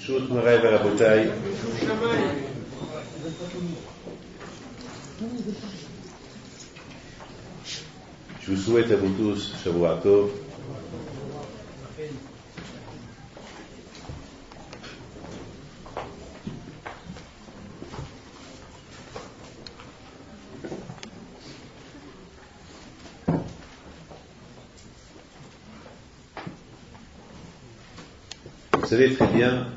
Shoot Moray Rabotai. Je vous souhaite à vous tous Shavua Tov. Vous savez très bien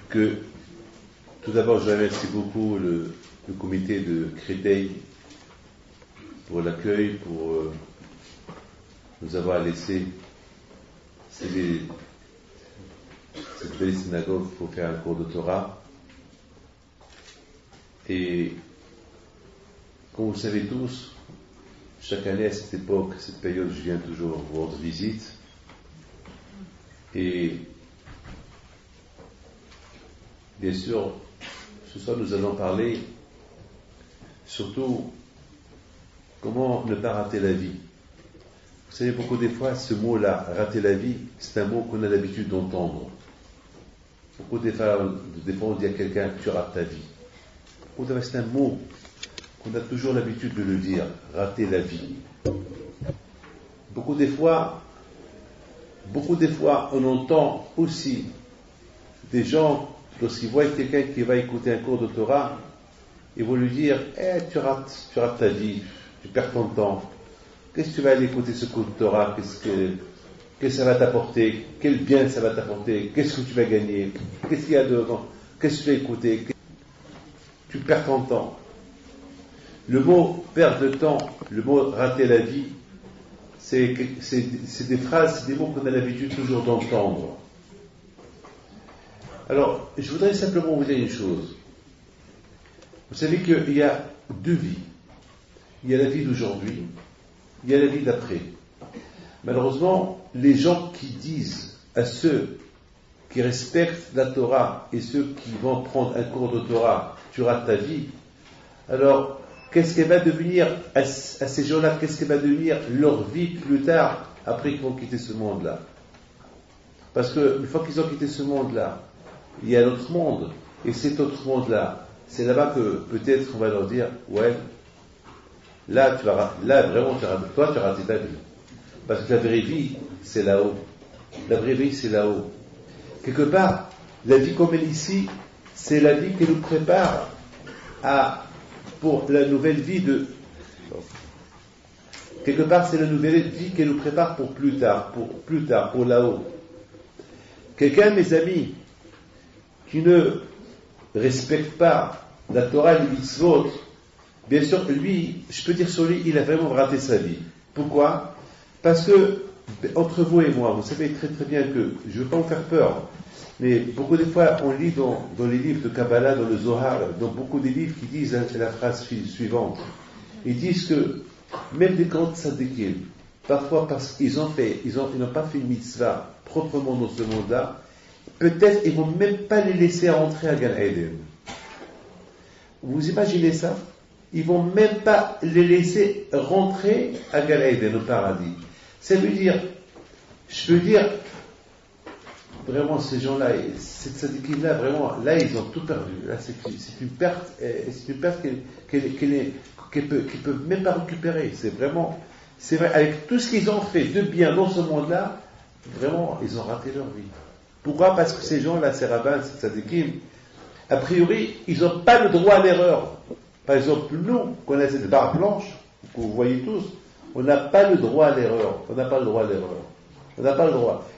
que tout d'abord je remercie beaucoup le comité de Créteil pour l'accueil, pour nous avoir laissé cette belle synagogue pour faire un cours de Torah. Et comme vous le savez tous, chaque année à cette époque, cette période, je viens toujours vous rendre visite. Et bien sûr, ce soir nous allons parler surtout comment ne pas rater la vie. Vous savez, beaucoup des fois, ce mot-là, rater la vie, c'est un mot qu'on a l'habitude d'entendre. Beaucoup des fois, on dit à quelqu'un que tu rates ta vie. Beaucoup des fois, c'est un mot qu'on a toujours l'habitude de le dire, rater la vie. Beaucoup des fois, on entend aussi des gens, lorsqu'ils voient quelqu'un qui va écouter un cours de Torah, ils vont lui dire tu rates ta vie, tu perds ton temps. Qu'est-ce que tu vas aller écouter ce cours de Torah? Qu'est-ce que ça va t'apporter? Quel bien ça va t'apporter? Qu'est-ce que tu vas gagner? Qu'est-ce qu'il y a dedans? Qu'est-ce que tu vas écouter? Tu perds ton temps. Le mot perdre de temps, le mot rater la vie, c'est des phrases, c'est des mots qu'on a l'habitude toujours d'entendre. Alors, je voudrais simplement vous dire une chose. Vous savez qu'il y a deux vies. Il y a la vie d'aujourd'hui, il y a la vie d'après. Malheureusement, les gens qui disent à ceux qui respectent la Torah et ceux qui vont prendre un cours de Torah, tu rates ta vie, alors qu'est-ce qu'elle va devenir à ces gens-là? Qu'est-ce qu'elle va devenir leur vie plus tard, après qu'ils vont quitter ce monde-là? Parce qu'une fois qu'ils ont quitté ce monde-là, il y a un autre monde. Et cet autre monde-là, c'est là-bas que peut-être on va leur dire, ouais, là vraiment, tu as raté ta vie. Parce que la vraie vie, c'est là-haut. La vraie vie, c'est là-haut. Quelque part, la vie qu'on mène ici, c'est la vie qui nous prépare pour la nouvelle vie quelque part, c'est la nouvelle vie qui nous prépare pour plus tard, pour là-haut. Quelqu'un, mes amis, qui ne respecte pas la Torah et les mitzvot, bien sûr, lui, je peux dire sur lui, il a vraiment raté sa vie. Pourquoi? Parce que, entre vous et moi, vous savez très très bien que, je ne veux pas vous faire peur, mais beaucoup de fois, on lit dans les livres de Kabbalah, dans le Zohar, dans beaucoup des livres qui disent la phrase suivante. Ils disent que même des grands tzadikim, parfois parce qu'ils n'ont pas fait une mitzvah proprement dans ce monde-là, peut-être ils ne vont même pas les laisser rentrer à Gan Eden. Vous imaginez ça? Ils ne vont même pas les laisser rentrer à Gan Eden, au paradis. Ça veut dire, je veux dire, vraiment ces gens-là, ces tzadikim-là, vraiment, là ils ont tout perdu. Là c'est une perte qu'ils peuvent même pas récupérer. C'est vrai, avec tout ce qu'ils ont fait de bien dans ce monde-là, vraiment, ils ont raté leur vie. Pourquoi? Parce que ces gens-là, ces rabbins, ces tzadikim, a priori, ils n'ont pas le droit à l'erreur. Par exemple, nous, qu'on a cette barre blanche, que vous voyez tous, on n'a pas le droit à l'erreur. On n'a pas le droit.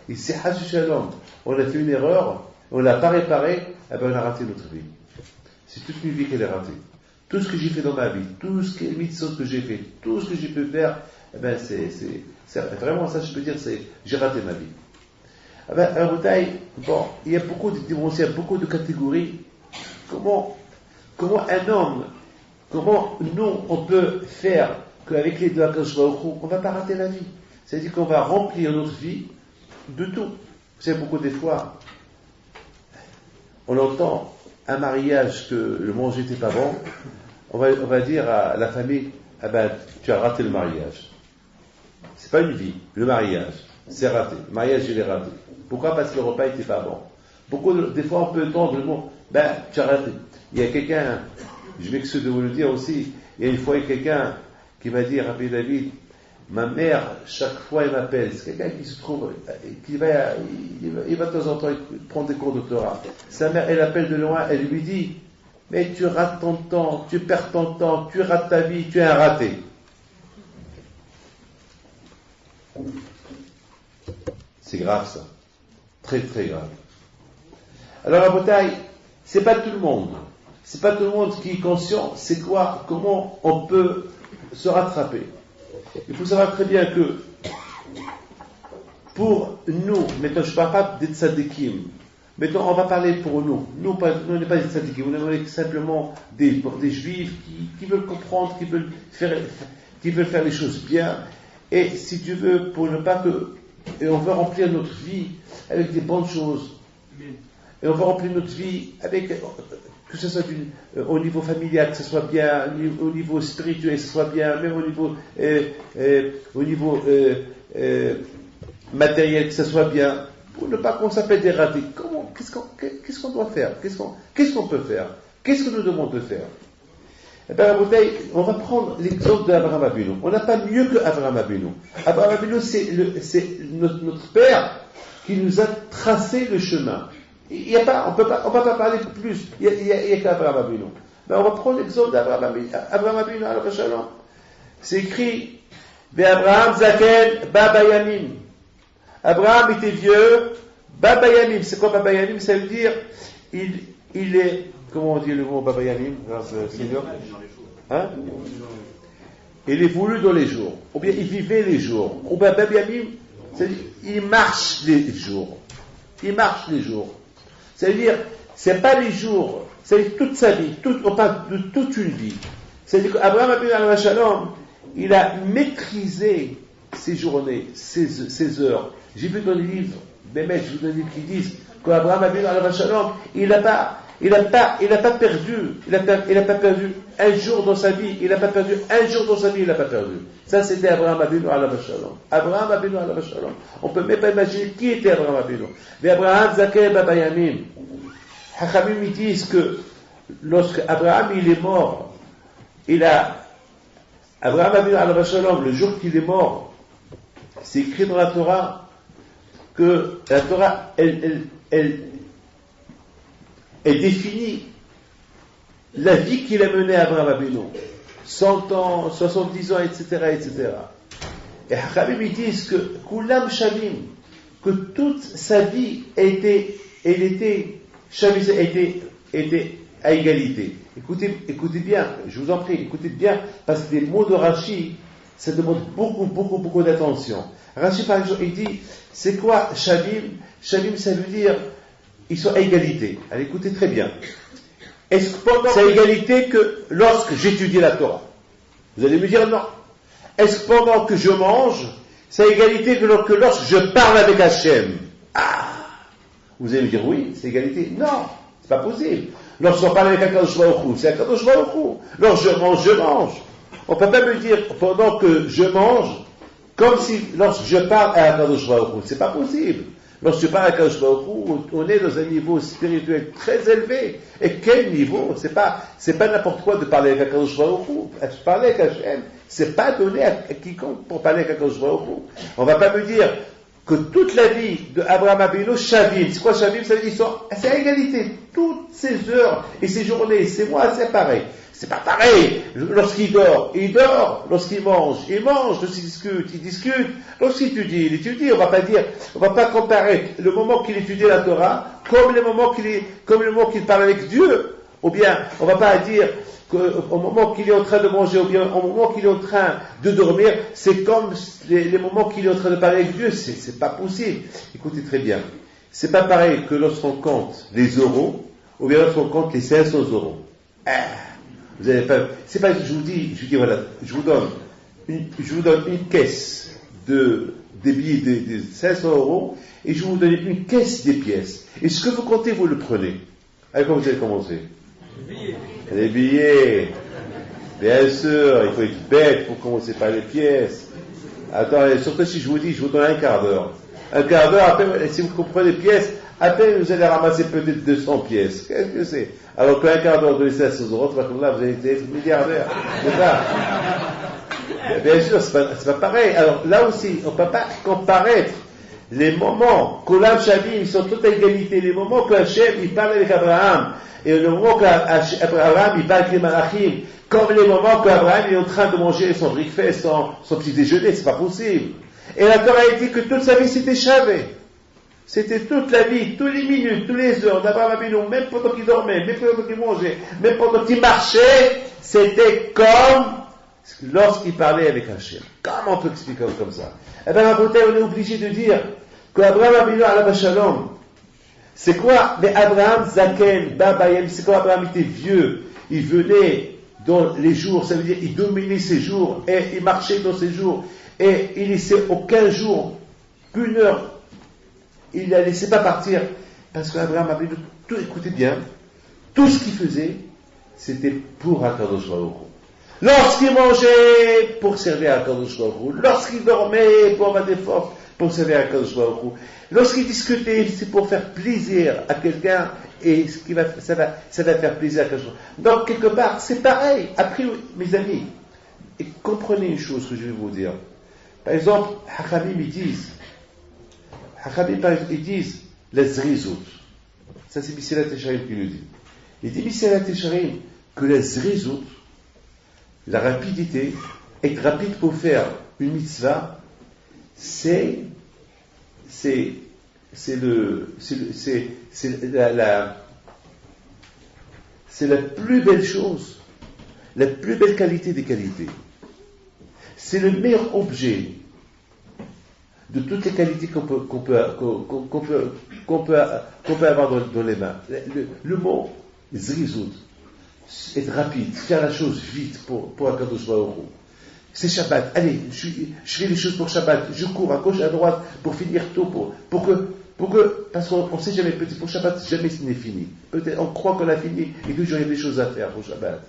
Et c'est Hashu Shalom. On a fait une erreur, on ne l'a pas réparée, on a raté notre vie. C'est toute une vie qu'elle est ratée. Tout ce que j'ai fait dans ma vie, tout ce que les mitzvot que j'ai fait, tout ce que j'ai pu faire, c'est vraiment ça, je peux dire, j'ai raté ma vie. Il y a beaucoup de dimensions, beaucoup de catégories. Comment un homme, comment nous, on peut faire qu'avec les deux Akadosh Baruch Hu, on ne va pas rater la vie. C'est-à-dire qu'on va remplir notre vie de tout. Vous savez, beaucoup des fois, on entend un mariage que le manger n'était pas bon, on va dire à la famille, tu as raté le mariage. C'est pas une vie, le mariage. c'est raté. Le mariage, il est raté. Pourquoi? Parce que le repas n'était pas bon. Des fois, on peut entendre le mot, tu as raté. Il y a quelqu'un, je m'excuse de vous le dire aussi, il y a une fois quelqu'un qui m'a dit, Rabbi David, ma mère, chaque fois, elle m'appelle. C'est quelqu'un qui se trouve, il va de temps en temps prendre des cours de Torah. Sa mère, elle appelle de loin, elle lui dit, mais tu rates ton temps, tu perds ton temps, tu rates ta vie, tu es un raté. C'est grave ça. Très très grave. Alors à Botaï, c'est pas tout le monde. C'est pas tout le monde qui est conscient, c'est quoi, comment on peut se rattraper. Il faut savoir très bien que pour nous, maintenant je ne parle pas des tzadikim, maintenant on va parler pour nous. Nous, on n'est pas des tzadikim, on est simplement des juifs qui veulent comprendre, qui veulent faire les choses bien. Et si tu veux, pour ne pas que... Et on veut remplir notre vie avec des bonnes choses. Et on veut remplir notre vie avec... que ce soit au niveau familial, que ce soit bien, au niveau spirituel, que ce soit bien, même au niveau matériel, que ce soit bien, pour ne pas qu'on s'appelle des ratés. Qu'est-ce qu'on doit faire? Qu'est-ce qu'on peut faire? Qu'est-ce que nous devons de faire? Eh bien, on va prendre l'exemple d'Abraham Avinu. On n'a pas mieux que Abraham Avinu. Abraham Avinu, c'est notre père qui nous a tracé le chemin. On ne va pas parler plus. Il y a qu'Abraham Avinu. Mais on va prendre l'exemple d'Abraham Avinu. Abraham Avinu, alayhi shalom. C'est écrit, Abraham Zaken Baba Yamim. Abraham était vieux, Baba Yamim. C'est quoi Baba Yamim? Ça veut dire, il est, comment on dit le mot Baba Yamim? Hein? Il est voulu dans les jours. Ou bien il vivait les jours. Ou bien Baba Yamim, c'est-à-dire, il marche les jours. Il marche les jours. C'est-à-dire, c'est pas les jours, c'est toute sa vie, on parle de toute une vie. C'est-à-dire qu'Abraham Avinu Shalom, il a maîtrisé ses journées, ses heures. J'ai vu dans les livres, je vous donne des livres qui disent qu'Abraham Avinu Shalom, il n'a pas perdu un jour dans sa vie, il n'a pas perdu. Ça, c'était Abraham Avinu Shalom. Abraham Avinu Shalom. On ne peut même pas imaginer qui était Abraham Avinu. Mais Abraham Zaké Baba Yamim. Hachamim, ils disent que lorsque Abraham il est mort, Abraham Avinu Shalom, le jour qu'il est mort, c'est écrit dans la Torah que la Torah, elle définit la vie qu'il a menée à Abraham Avinu. 100 ans, 70 ans, etc., etc. Et Hachamim, ils disent que Kulam Shavim, que toute sa vie était à égalité. Écoutez bien, je vous en prie, écoutez bien, parce que les mots de Rashi, ça demande beaucoup d'attention. Rashi, par exemple, il dit, c'est quoi Shavim? Shavim, ça veut dire, ils sont à égalité. Allez, écoutez très bien. Est-ce que c'est à égalité que lorsque j'étudie la Torah? Vous allez me dire non. Est-ce que pendant que je mange, c'est à égalité que lorsque je parle avec Hachem? Vous allez me dire oui, c'est égalité. Non, c'est pas possible. Lorsqu'on parle avec Akadosh Baruch Hu, c'est Akadosh Baruch Hu. Lorsque je mange. On ne peut pas me dire pendant que je mange, comme si lorsque je parle à Akadosh Baruch Hu. C'est pas possible. Lorsque je parle à Akadosh Baruch Hu, on est dans un niveau spirituel très élevé. Et quel niveau? C'est pas n'importe quoi de parler avec Akadosh Baruch Hu. Parler avec Hachem, c'est pas donné à quiconque pour parler avec Akadosh Baruch Hu. On va pas me dire que toute la vie de Abraham Avinu, Shavim, c'est quoi Shavim? Ça veut dire c'est à égalité. Toutes ces heures et ces journées, ces mois, c'est pareil. C'est pas pareil. Lorsqu'il dort, il dort. Lorsqu'il mange, il mange. Lorsqu'il discute, il discute. Lorsqu'il étudie, il étudie. On va pas comparer le moment qu'il étudie la Torah comme le moment qu'il parle avec Dieu. Ou bien, on va pas dire qu'au moment qu'il est en train de manger, ou bien au moment qu'il est en train de dormir, c'est comme les moments qu'il est en train de parler avec Dieu. C'est pas possible. Écoutez très bien. C'est pas pareil que lorsqu'on compte les euros, ou bien lorsqu'on compte les 500 euros. Vous avez pas, c'est pas, je vous dis voilà, je vous donne une caisse des billets de 500 euros, et je vous donne une caisse des pièces. Et ce que vous comptez, vous le prenez. Allez, comment vous allez commencer? Les billets. Bien sûr, il faut être bête pour commencer par les pièces. Attends, surtout si je vous dis, je vous donne un quart d'heure. Un quart d'heure, après, si vous comprenez les pièces, après vous allez ramasser peut-être 200 pièces. Qu'est-ce que c'est? Alors qu'un quart d'heure de laisser à ce droit, là, vous allez être milliardaire. C'est ça. Bien sûr, c'est pas pareil. Alors là aussi, on ne peut pas comparaître les moments qu'Olam Shavim, ils sont tous à égalité. Les moments qu'Hachem, il parle avec Abraham, et le moment qu'Abraham, il parle avec les Malachim, comme les moments qu'Abraham il est en train de manger son breakfast, son petit déjeuner, c'est pas possible. Et la Torah a dit que toute sa vie c'était Shavé. C'était toute la vie, toutes les minutes, toutes les heures d'Abraham Avinu, même pendant qu'il dormait, même pendant qu'il mangeait, même pendant qu'il marchait, c'était comme lorsqu'il parlait avec Hachem. Comment on peut expliquer comme ça? Eh bien, on est obligé de dire qu'Abraham Avinu alav shalom, c'est quoi? Mais Abraham Zaken, Babayem, c'est quoi? Abraham était vieux, il venait dans les jours, ça veut dire il dominait ses jours, et il marchait dans ses jours, et il laissait aucun jour, une heure, il ne la laissait pas partir, parce qu'Abraham avait tout, écoutez bien, tout ce qu'il faisait, c'était pour Akadosh Baruch Hu. Lorsqu'il mangeait, pour servir à Akadosh Baruch Hu. Lorsqu'il dormait, pour avoir des forces, pour servir à Akadosh Baruch Hu. Lorsqu'il discutait, c'est pour faire plaisir à quelqu'un, et ça va faire plaisir à Akadosh Baruch Hu. Donc, quelque part, c'est pareil. Après, mes amis, et comprenez une chose que je vais vous dire. Par exemple, Hachamim, ils disent la zrizout. Ça, c'est Misilat Yesharim qui le dit. Il dit Misilat Yesharim que la zrizout, la rapidité, être rapide pour faire une mitzvah, c'est la plus belle chose, la plus belle qualité des qualités. C'est le meilleur objet de toutes les qualités qu'on peut avoir dans les mains. Le mot zrizout, être rapide, faire la chose vite pour Akadosh Baruch Hu. C'est Shabbat. Allez, je fais les choses pour Shabbat. Je cours à gauche, à droite pour finir tôt, pour que, parce qu'on ne sait jamais, peut-être pour Shabbat, jamais ce n'est fini. Peut-être on croit qu'on a fini et que j'aurai des choses à faire pour Shabbat.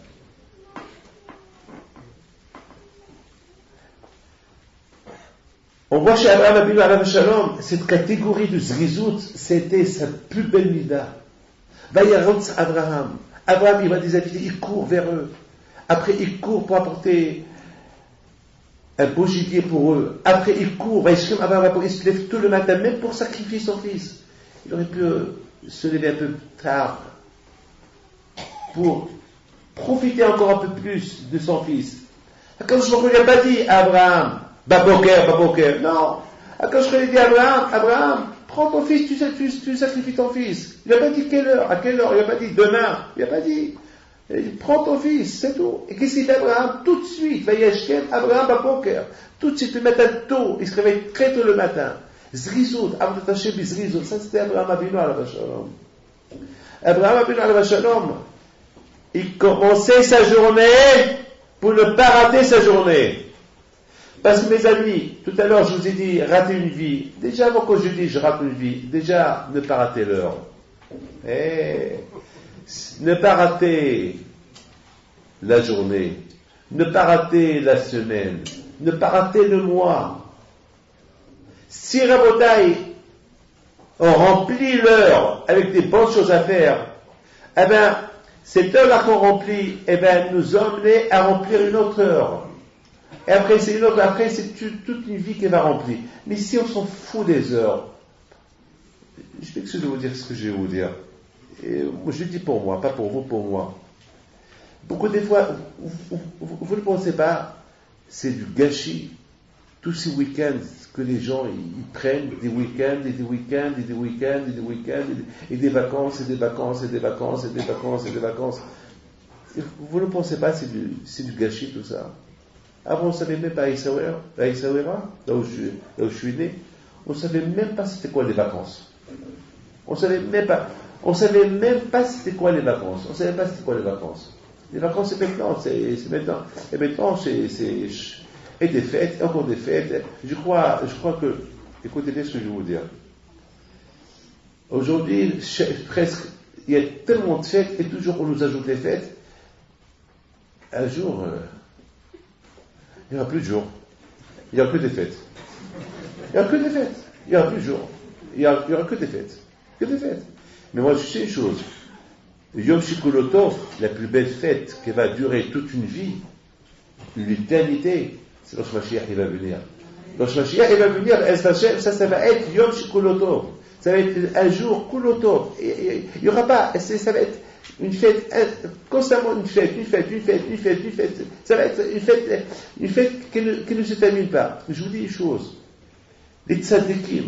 On voit chez Abraham Avinu alav shalom, cette catégorie de zrizout, c'était sa plus belle mida. Vayarotz Abraham. Abraham, il va des invités, il court vers eux. Après, il court pour apporter un beau gibier pour eux. Après, il court, il se lève tout le matin, même pour sacrifier son fils. Il aurait pu se lever un peu tard pour profiter encore un peu plus de son fils. Quand je ne l'ai pas dit à Abraham, Baboker, non. Quand je lui ai dit à Abraham, prends ton fils, tu sacrifies ton fils. Il n'a pas dit quelle heure, à quelle heure, il n'a pas dit demain, il n'a pas dit. Il a dit, prends ton fils, c'est tout. Et qu'est-ce qu'il fait Abraham? Tout de suite, Abraham Baboker. Tout de suite, le matin tôt, il se réveille très tôt le matin. Zrizout, Zrizout, ça c'était Abraham Avinu alav shalom. Abraham Avinu alav shalom, il commençait sa journée pour ne pas rater sa journée. Parce que mes amis, tout à l'heure je vous ai dit rater une vie. Déjà avant que je dis je rate une vie, déjà ne pas rater l'heure. Ne pas rater la journée, ne pas rater la semaine, ne pas rater le mois. Si Rabotai on remplit l'heure avec des bonnes choses à faire, eh bien, cette heure-là qu'on remplit, eh bien, nous emmener à remplir une autre heure. Et après, c'est toute une vie qui va remplir. Mais si on s'en fout des heures, je m'excuse de vous dire ce que je vais vous dire. Et je le dis pour moi, pas pour vous, pour moi. Beaucoup des fois, vous ne pensez pas, c'est du gâchis. Tous ces week-ends que les gens ils prennent, des week-ends, et des week-ends, et des week-ends, et des week-ends, et des vacances, et des vacances, et des vacances, et des vacances, et des vacances. Vous ne pensez pas, c'est du gâchis tout ça. Avant, on ne savait même pas à Issawera, là où je suis né, on ne savait même pas c'était quoi les vacances. On ne savait même pas c'était quoi les vacances. On ne savait pas c'était quoi les vacances. Les vacances, c'est maintenant, c'est maintenant. Et maintenant, et des fêtes, et encore des fêtes. Je crois que, écoutez bien ce que je vais vous dire. Aujourd'hui, presque, il y a tellement de fêtes, et toujours on nous ajoute les fêtes. Un jour, il n'y aura plus de jours. il n'y aura que des fêtes. Il n'y aura que des fêtes. Il n'y aura plus de jours. Il n'y aura que des fêtes. Que des fêtes. Mais moi, je sais une chose. Yom Shikolotov, la plus belle fête qui va durer toute une vie, l'éternité, c'est lorsque Mashiach il va venir. Lorsque Mashiach il va venir, ça va être Yom Shikolotov. Ça va être un jour Kulotov. Il n'y aura pas, ça va être une fête, constamment une fête. Ça va être une fête qui ne se termine pas. Je vous dis une chose. Les tzadikim,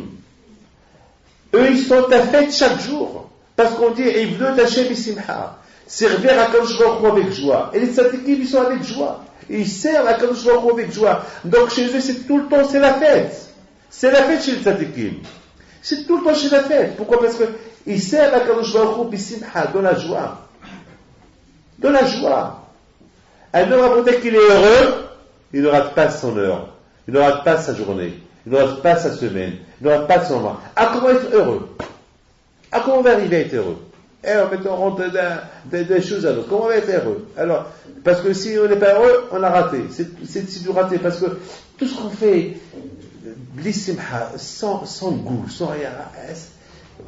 eux, ils sont à fête chaque jour. Parce qu'on dit, Ivnot Hashem Isimha. Servir à Kadosh Baruch Hu avec joie. Et les tzadikim, ils sont avec joie. Et ils servent à Kadosh Baruch Hu avec joie. Donc chez eux, c'est tout le temps, c'est la fête. C'est la fête chez les tzadikim. C'est tout le temps chez la fête. Pourquoi? Parce qu'ils servent à Kadosh Baruch Hu Bisimha, dans la joie. Dans la joie. Un homme à qu'il est heureux, il ne rate pas son heure. Il ne rate pas sa journée. Il ne rate pas sa semaine. Il ne rate pas son mois. Ah, comment être heureux? Ah, comment on va arriver à être heureux? Et en fait, on rentre des choses à l'autre. Comment on va être heureux? Alors, parce que si on n'est pas heureux, on a raté. C'est du raté. Parce que tout ce qu'on fait, blissimha, sans goût, sans rien.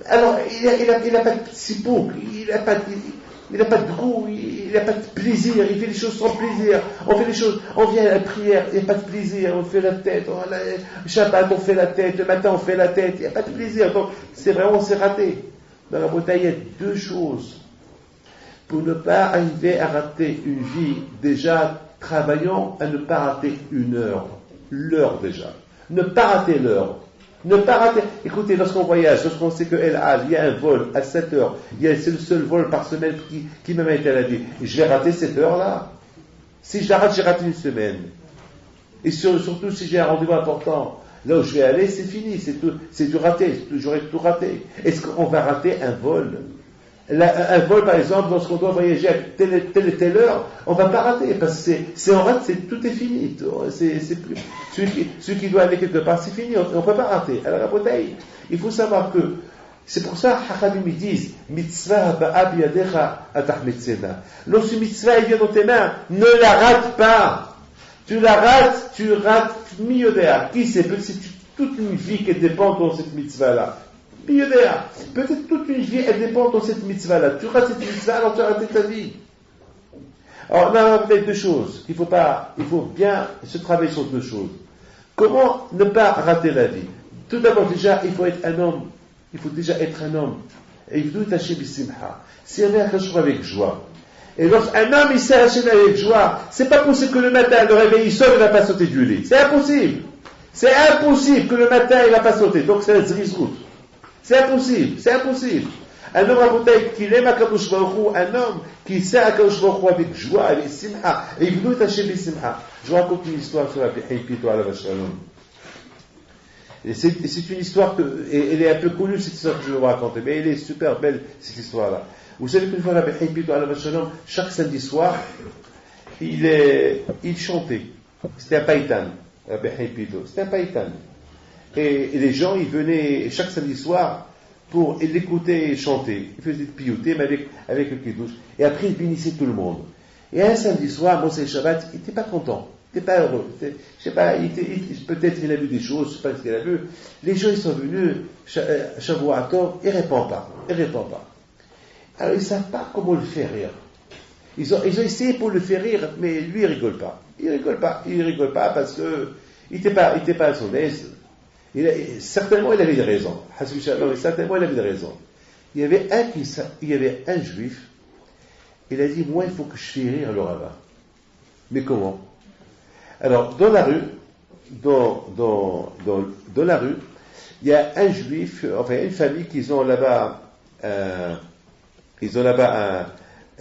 Alors, il n'a pas de sipouk, il n'a pas de goût, il n'a pas de plaisir, il fait les choses sans plaisir. On fait les choses, on vient à la prière, il n'y a pas de plaisir, on fait la tête, le Shabbat on fait la tête, le matin on fait la tête, il n'y a pas de plaisir. Donc, c'est raté. Dans la bouteille, il y a deux choses. Pour ne pas arriver à rater une vie, déjà, travaillons à ne pas rater une heure. L'heure déjà. Ne pas rater l'heure. Ne pas rater. Écoutez, lorsqu'on voyage, lorsqu'on sait que il y a un vol à 7 heures, c'est le seul vol par semaine qui m'a été à la vie. Je vais rater cette heure-là. Si je la rate, j'ai raté une semaine. Et surtout si j'ai un rendez-vous important, là où je vais aller, c'est fini. C'est du raté. J'aurais tout raté. Est-ce qu'on va rater un vol? Un vol, par exemple, lorsqu'on doit voyager à telle et telle heure, on ne va pas rater, parce que c'est en rate, tout est fini. C'est plus, celui qui doit aller quelque part, c'est fini, on ne peut pas rater. Alors, la bouteille, il faut savoir que, c'est pour ça, Hachamim ils disent, mitzvah ba'ab yadecha atahmetzena. Lorsque mitzvah vient dans tes mains, ne la rate pas. Tu la rates, tu rates miyodéa. Qui sait, peut-être c'est toute une vie qui dépend de cette mitzvah-là. Peut-être toute une vie, elle dépend de cette mitzvah-là. Tu rates cette mitzvah, alors tu as raté ta vie. Alors, on a peut-être deux choses. Il faut bien se travailler sur deux choses. Comment ne pas rater la vie? Tout d'abord, déjà, il faut être un homme. Il faut déjà être un homme. Et il faut tâcher bisimha. Servir à Hashem avec joie. Et lorsqu'un homme, il sert à Hashem avec joie, c'est pas possible que le matin, le réveil, il sort, il ne va pas sauter du lit. C'est impossible. C'est impossible que le matin, il ne va pas sauter. Donc, c'est la zrizrout. C'est impossible. Un homme à bouteille qui aime Akadosh Baruch Hu, un homme qui sert à Akadosh Baruch Hu avec joie, avec simha, et il veut tâcher avec simha. Je vous raconte une histoire sur la Pito à la Vachalom. Et c'est une histoire elle est un peu connue, cette histoire que je vais vous raconter, mais elle est super belle, cette histoire-là. Vous savez qu'une fois, la Pito à la Vachalom, chaque samedi soir, il chantait. C'était un païtan, la Pito. C'était un païtan. Et les gens, ils venaient chaque samedi soir pour l'écouter chanter. Ils faisaient piouter, mais avec le kiddush. Et après, ils bénissaient tout le monde. Et un samedi soir, Moshe Shabbat, il n'était pas content. Il n'était pas heureux. Je sais pas, peut-être il a vu des choses, je ne sais pas ce qu'il a vu. Les gens, ils sont venus, Shavuot, ils ne répondent pas. Alors, ils ne savent pas comment le faire rire. Ils ont essayé pour le faire rire, mais lui, il ne rigole pas. Il rigole pas parce que il n'était pas à son aise. Certainement, il avait des raisons. Certainement, il avait des raisons. Il y avait un juif, il a dit, moi, il faut que je fasse rire le rabbin. Mais comment? Alors, dans la rue, il y a un juif, enfin, une famille qui ont là-bas,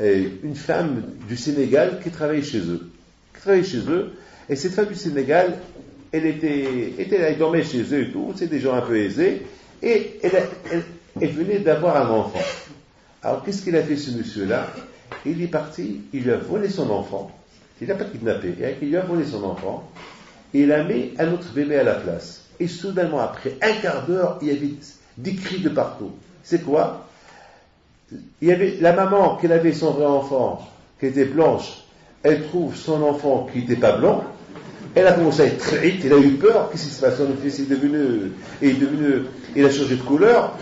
une femme du Sénégal qui travaille chez eux. Et cette femme du Sénégal, elle dormait chez eux et tout, c'est des gens un peu aisés, et elle venait d'avoir un enfant. Alors, qu'est-ce qu'il a fait ce monsieur-là? Il est parti, il lui a volé son enfant, il n'a pas kidnappé, il lui a volé son enfant, et il a mis un autre bébé à la place. Et soudainement, après un quart d'heure, il y avait des cris de partout. C'est quoi? Il y avait la maman qui avait son vrai enfant, qui était blanche, elle trouve son enfant qui n'était pas blanc, Elle a commencé à être très vite, il a eu peur, qu'est-ce qui se passe? Son fils il a changé de couleur.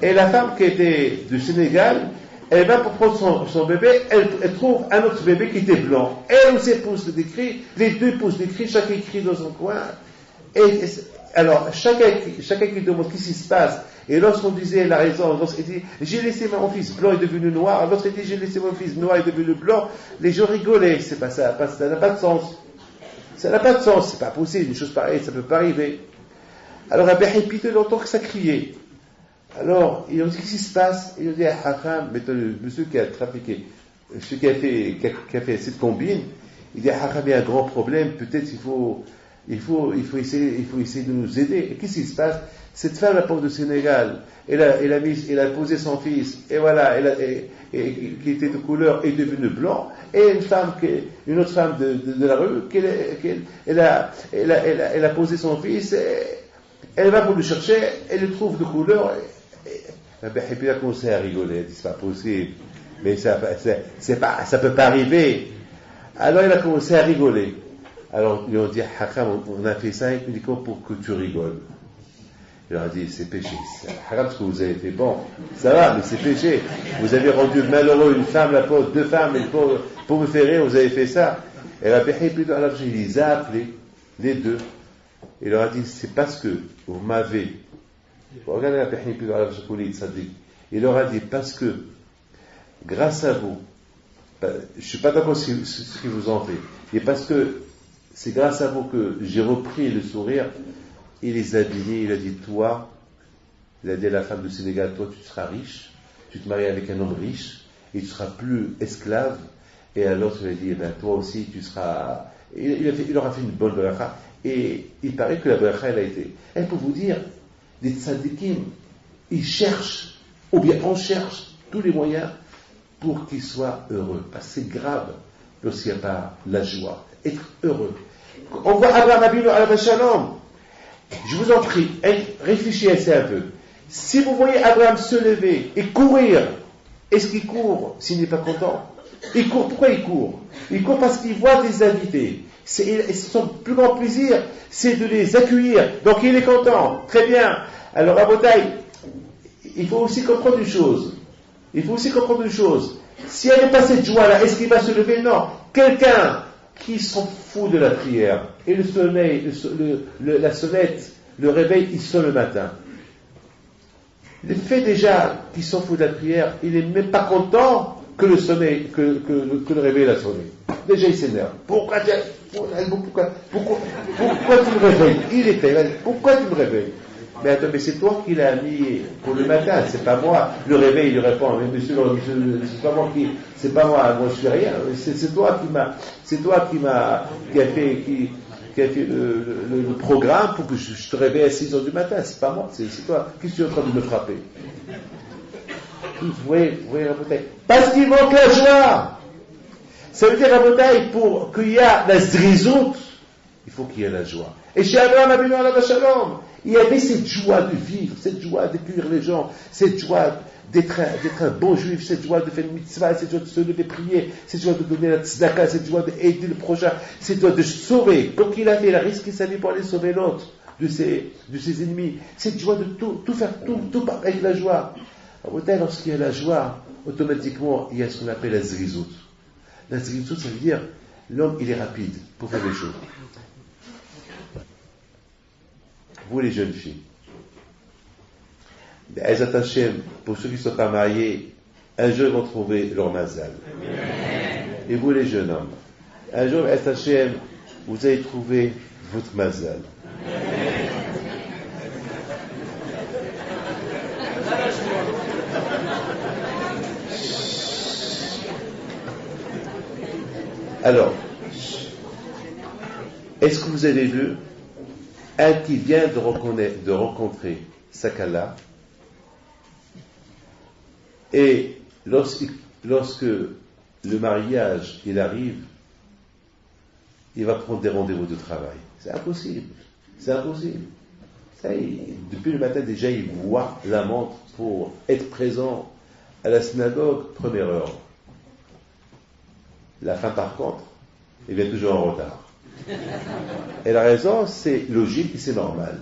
Et la femme qui était du Sénégal, elle va pour prendre son bébé, elle trouve un autre bébé qui était blanc. Elle aussi pousse des cris, les deux poussent des cris, chacun crie dans son coin. Alors, chacun qui demande qu'est-ce qui se passe. Et lorsqu'on disait la raison, lorsqu'on dit j'ai laissé mon fils blanc est devenu noir, lorsqu'on dit j'ai laissé mon fils noir est devenu blanc, les gens rigolaient. C'est pas ça, ça n'a pas de sens. Ça n'a pas de sens, c'est pas possible, une chose pareille, ça ne peut pas arriver. Alors, Rabbi Hippolyte, il entend que ça criait. Alors, ils ont dit, qu'est-ce qui se passe? Ils ont dit, Hakam, le monsieur qui a trafiqué, celui qui a fait cette combine, il dit, Hakam, il y a un grand problème, peut-être il faut essayer de nous aider. Et qu'est-ce qui se passe? Cette femme, la pauvre de Sénégal, elle a posé son fils, et voilà, qui était de couleur, est devenue blanc, et une autre femme de la rue, elle a posé son fils, elle va pour le chercher, elle le trouve de couleur, et puis elle a commencé à rigoler, elle dit, c'est pas possible, mais ça peut pas arriver. Alors elle a commencé à rigoler. Alors ils ont dit, Hakam, on a fait ça uniquement pour que tu rigoles. Il leur a dit, c'est péché. Hakam, ce que vous avez fait, bon, ça va, mais c'est péché. Vous avez rendu malheureux une femme, la pauvre, deux femmes, et pour me faire rire, vous avez fait ça. Et la Hippolyte, alors il les a appelés, les deux. Il leur a dit, c'est parce que vous m'avez. Regardez la Hippolyte, il leur a dit, parce que, grâce à vous, je ne suis pas d'accord sur ce qu'ils vous ont fait, et parce que c'est grâce à vous que j'ai repris le sourire, il les a habillés, il a dit, toi, il a dit à la femme du Sénégal, toi tu seras riche, tu te maries avec un homme riche, et tu seras plus esclave, et à l'autre il a dit, eh ben, toi aussi tu seras. Il leur a fait une bonne bracha, et il paraît que la bracha elle a été. Et pour vous dire, les tzadikim, ils cherchent, ou bien on cherche tous les moyens pour qu'ils soient heureux. Parce que c'est grave lorsqu'il n'y a pas la joie. Être heureux. On voit Abraham Abinu alayhi shalom. Je vous en prie, réfléchissez un peu. Si vous voyez Abraham se lever et courir, est-ce qu'il court s'il n'est pas content? Il court, pourquoi il court? Il court parce qu'il voit des invités. Son plus grand plaisir, c'est de les accueillir. Donc il est content. Très bien. Alors à Botaï, il faut aussi comprendre une chose. Si elle n'est pas cette joie-là, est-ce qu'il va se lever? Non. Quelqu'un qui s'en fout de la prière, et le sommeil, la sonnette, le réveil, il sonne le matin. Le fait déjà qu'il s'en fout de la prière, il n'est même pas content que le sommeil, que le réveil a sonné. Déjà il s'énerve. Pourquoi tu me réveilles? Il est fait. Pourquoi tu me réveilles? Mais attends, mais c'est toi qui l'as mis pour le matin, c'est pas moi. Le réveil, il lui répond, mais monsieur, c'est pas moi je suis rien. C'est toi qui a fait le programme pour que je te réveille à 6 heures du matin. C'est pas moi, c'est toi. Qu'est-ce que tu es en train de me frapper? Vous voyez la bouteille. Parce qu'il manque la joie. Ça veut dire la bouteille, pour qu'il y ait la zrizout, il faut qu'il y ait la joie. Et chez Abraham Abinu alayhi shalom, il y avait cette joie de vivre, cette joie d'accueillir les gens, cette joie d'être un bon juif, cette joie de faire une mitzvah, cette joie de se lever prier, cette joie de donner la tzedaka, cette joie d'aider le prochain, cette joie de se sauver. Comme il a fait, il a risqué sa vie pour aller sauver l'autre de ses ennemis. Cette joie de tout faire, tout avec la joie. Lorsqu'il y a la joie, automatiquement, il y a ce qu'on appelle la zrizout. La zrizout, ça veut dire, l'homme, il est rapide pour faire les choses. Vous les jeunes filles, Ezat Hashem, pour ceux qui ne sont pas mariés, un jour ils vont trouver leur mazal. Et vous les jeunes hommes, un jour Ezat Hashem, vous allez trouver votre mazal. Alors, est-ce que vous avez vu un qui vient de rencontrer Sakala, et lorsque le mariage il arrive, il va prendre des rendez-vous de travail. C'est impossible. Depuis le matin déjà, il voit la montre pour être présent à la synagogue, première heure. La fin par contre, il vient toujours en retard. Et la raison, c'est logique et c'est normal.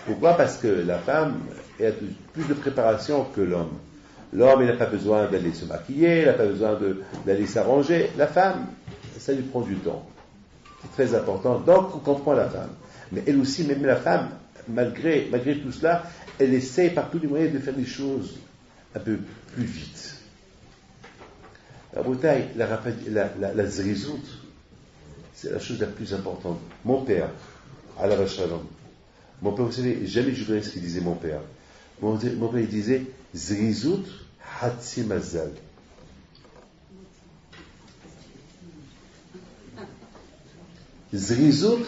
Pourquoi? Parce que la femme a plus de préparation que l'homme. L'homme, il n'a pas besoin d'aller se maquiller, il n'a pas besoin d'aller s'arranger. La femme, ça lui prend du temps. C'est très important. Donc, on comprend la femme. Mais elle aussi, même la femme, malgré tout cela, elle essaie par tous les moyens de faire des choses un peu plus vite. La bouteille, la zrizout, c'est la chose la plus importante. Mon père, Allah Shalom, mon père, vous savez, jamais je verrai ce qu'il disait mon père. Mon père, il disait zrizout hatsi mazal. Zrizout,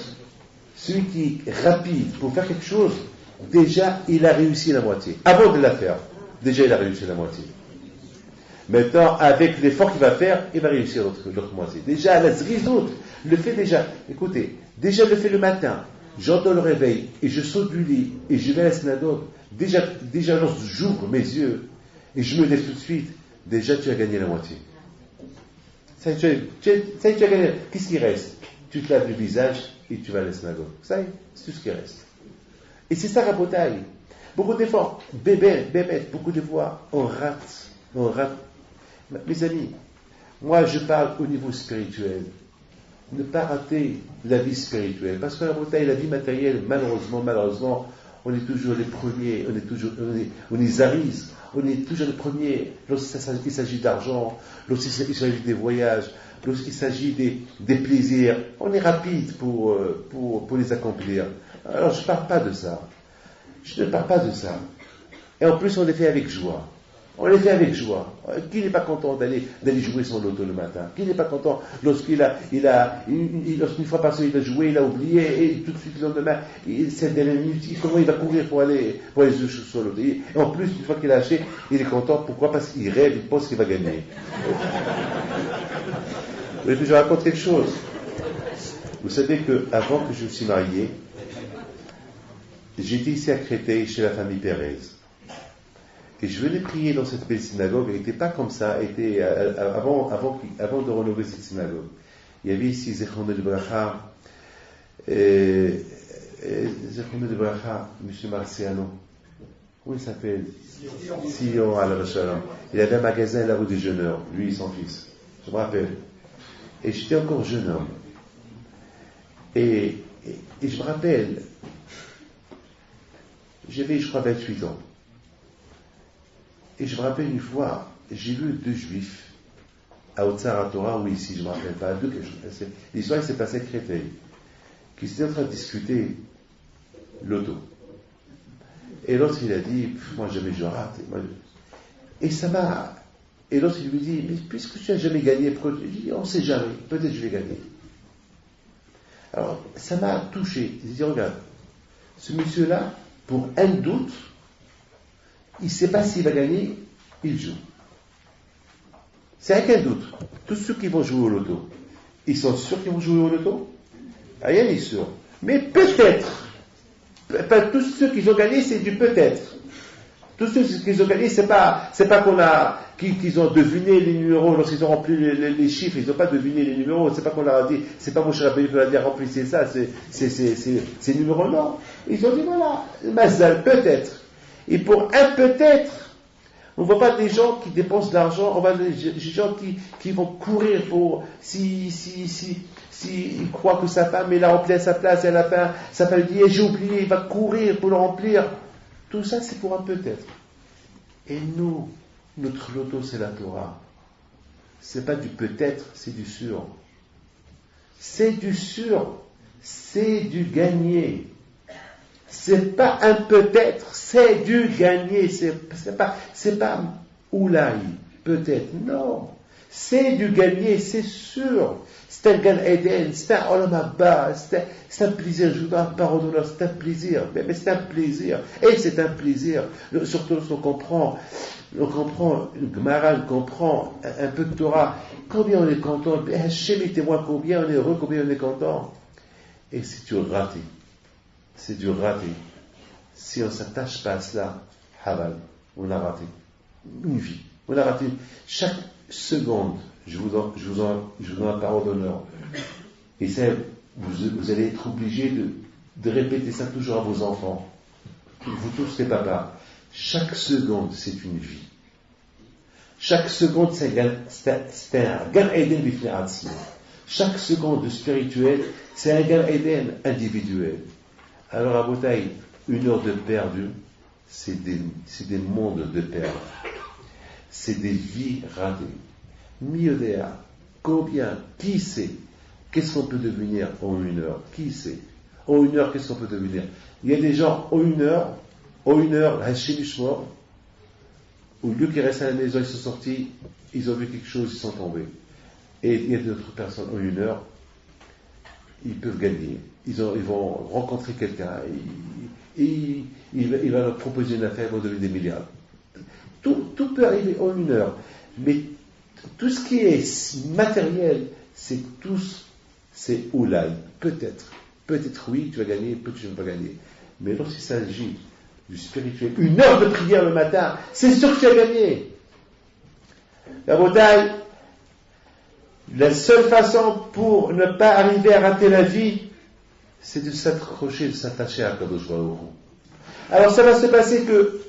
celui qui est rapide pour faire quelque chose, déjà il a réussi la moitié. Avant de la faire, déjà il a réussi la moitié. Maintenant, avec l'effort qu'il va faire, il va réussir l'autre moitié. Déjà, la zrizout, le fait déjà, écoutez, déjà le fait le matin, j'entends le réveil, et je saute du lit, et je vais à la synagogue, déjà lorsque j'ouvre mes yeux, et je me lève tout de suite, déjà tu as gagné la moitié. Ça y est, tu as gagné. Qu'est-ce qui reste? Tu te laves le visage, et tu vas à la synagogue. Ça y est, c'est tout ce qui reste. Et c'est ça la bouteille. Beaucoup d'efforts, bébé, beaucoup de fois, on rate. Mes amis, moi je parle au niveau spirituel. Ne pas rater la vie spirituelle. Parce que la bouteille, la vie matérielle, malheureusement, on est toujours les premiers, on est zaris, on est toujours les premiers lorsqu'il s'agit d'argent, lorsqu'il s'agit des voyages, lorsqu'il s'agit des plaisirs. On est rapide pour les accomplir. Alors je ne parle pas de ça. Je ne parle pas de ça. Et en plus, on les fait avec joie. On les fait avec joie. Qui n'est pas content d'aller jouer son loto le matin? Qui n'est pas content lorsqu'une fois par semaine il a joué, il a oublié, et tout de suite le lendemain, cette dernière minute, comment il va courir pour aller jouer sur le loto? Et en plus, une fois qu'il a acheté, il est content. Pourquoi? Parce qu'il rêve, il pense qu'il va gagner. Vous voulez que je raconte quelque chose? Vous savez qu'avant que je me suis marié, j'étais ici à Créteil, chez la famille Pérez. Et je venais prier dans cette belle synagogue. Elle n'était pas comme ça. Avant de rénover cette synagogue, il y avait ici Zechron de Bracha, M. Marciano. Comment il s'appelle? Sion à la Shalom. Il avait un magasin à la rue des Jeuneurs, lui et son fils. Je me rappelle. Et j'étais encore jeune homme. Et je me rappelle, j'avais, je crois, 28 ans. Et je me rappelle une fois, j'ai vu deux juifs à Otsar Torah, ou ici, je ne me rappelle pas, l'histoire s'est passée à Créteil, qui étaient en train de discuter l'auto. Et l'autre, il a dit, moi jamais je rate. Et ça m'a. Et l'autre, il lui dit, mais puisque tu n'as jamais gagné, pourquoi tu dis, on ne sait jamais, peut-être je vais gagner. Alors, ça m'a touché. Il dit, regarde, ce monsieur-là, pour un doute, il ne sait pas s'il va gagner, il joue. C'est avec un doute. Tous ceux qui vont jouer au loto, ils sont sûrs qu'ils vont jouer au loto? Rien n'est sûr. Mais peut-être. Pas tous ceux qui ont gagné, c'est du peut-être. Tous ceux qui ont gagné, c'est pas qu'ils ont deviné les numéros lorsqu'ils ont rempli les chiffres, ils n'ont pas deviné les numéros, c'est pas qu'on leur a dit, c'est pas mon cher Rabbi qui leur a dit remplissez ça, c'est numéro, non. Ils ont dit voilà, Mazal, peut-être. Et pour un peut-être, on ne voit pas des gens qui dépensent de l'argent, on voit des gens qui vont courir pour, s'ils croient que sa femme est là remplie à sa place, et à la fin, sa femme dit, j'ai oublié, il va courir pour le remplir. Tout ça, c'est pour un peut-être. Et nous, notre loto, c'est la Torah. C'est pas du peut-être, c'est du sûr. C'est du sûr. C'est du gagné. C'est pas un peut-être, c'est du gagné. C'est pas oulaï, peut-être. Non. C'est du gagné, c'est sûr. C'est un Gan Eden, c'est un Olam Haba, c'est un plaisir. Je vous donne un pardonneur, c'est un plaisir. Mais c'est un plaisir. Et c'est un plaisir. Surtout lorsqu'on comprend le Gemara, on comprend un peu de Torah. Combien on est content. Hachem est témoin, combien on est heureux, combien on est content. Et c'est du raté. C'est du raté. Si on ne s'attache pas à cela, Haval, on a raté une vie. On a raté chaque seconde. Je vous donne la parole d'honneur. Et c'est vous allez être obligé de répéter ça toujours à vos enfants. Vous tous les papas. Chaque seconde, c'est une vie. Chaque seconde, c'est un Gan Eden bifnei atzmo. Chaque seconde spirituelle, c'est un Gan Eden individuel. Alors, à Botaï, 1 heure de perdu, c'est des mondes de perdu. C'est des vies ratées. Miodéa, combien, qui sait, qu'est-ce qu'on peut devenir en 1 heure? Qui sait? En 1 heure, qu'est-ce qu'on peut devenir? Il y a des gens, en 1 heure, Hachem Ishmor, au lieu qu'ils restent à la maison, ils sont sortis, ils ont vu quelque chose, ils sont tombés. Et il y a d'autres personnes, en 1 heure, ils peuvent gagner. Ils vont rencontrer quelqu'un, il va leur proposer une affaire, ils vont donner des milliards. Tout peut arriver en 1 heure. Mais tout ce qui est matériel, c'est oulai. Peut-être oui, tu vas gagner, peut-être tu ne vas pas gagner. Mais lorsqu'il s'agit du spirituel, 1 heure de prière le matin, c'est sûr que tu as gagné. La bataille, la seule façon pour ne pas arriver à rater la vie, c'est de s'accrocher, de s'attacher à Kadosh Baruch Hu. Alors ça va se passer que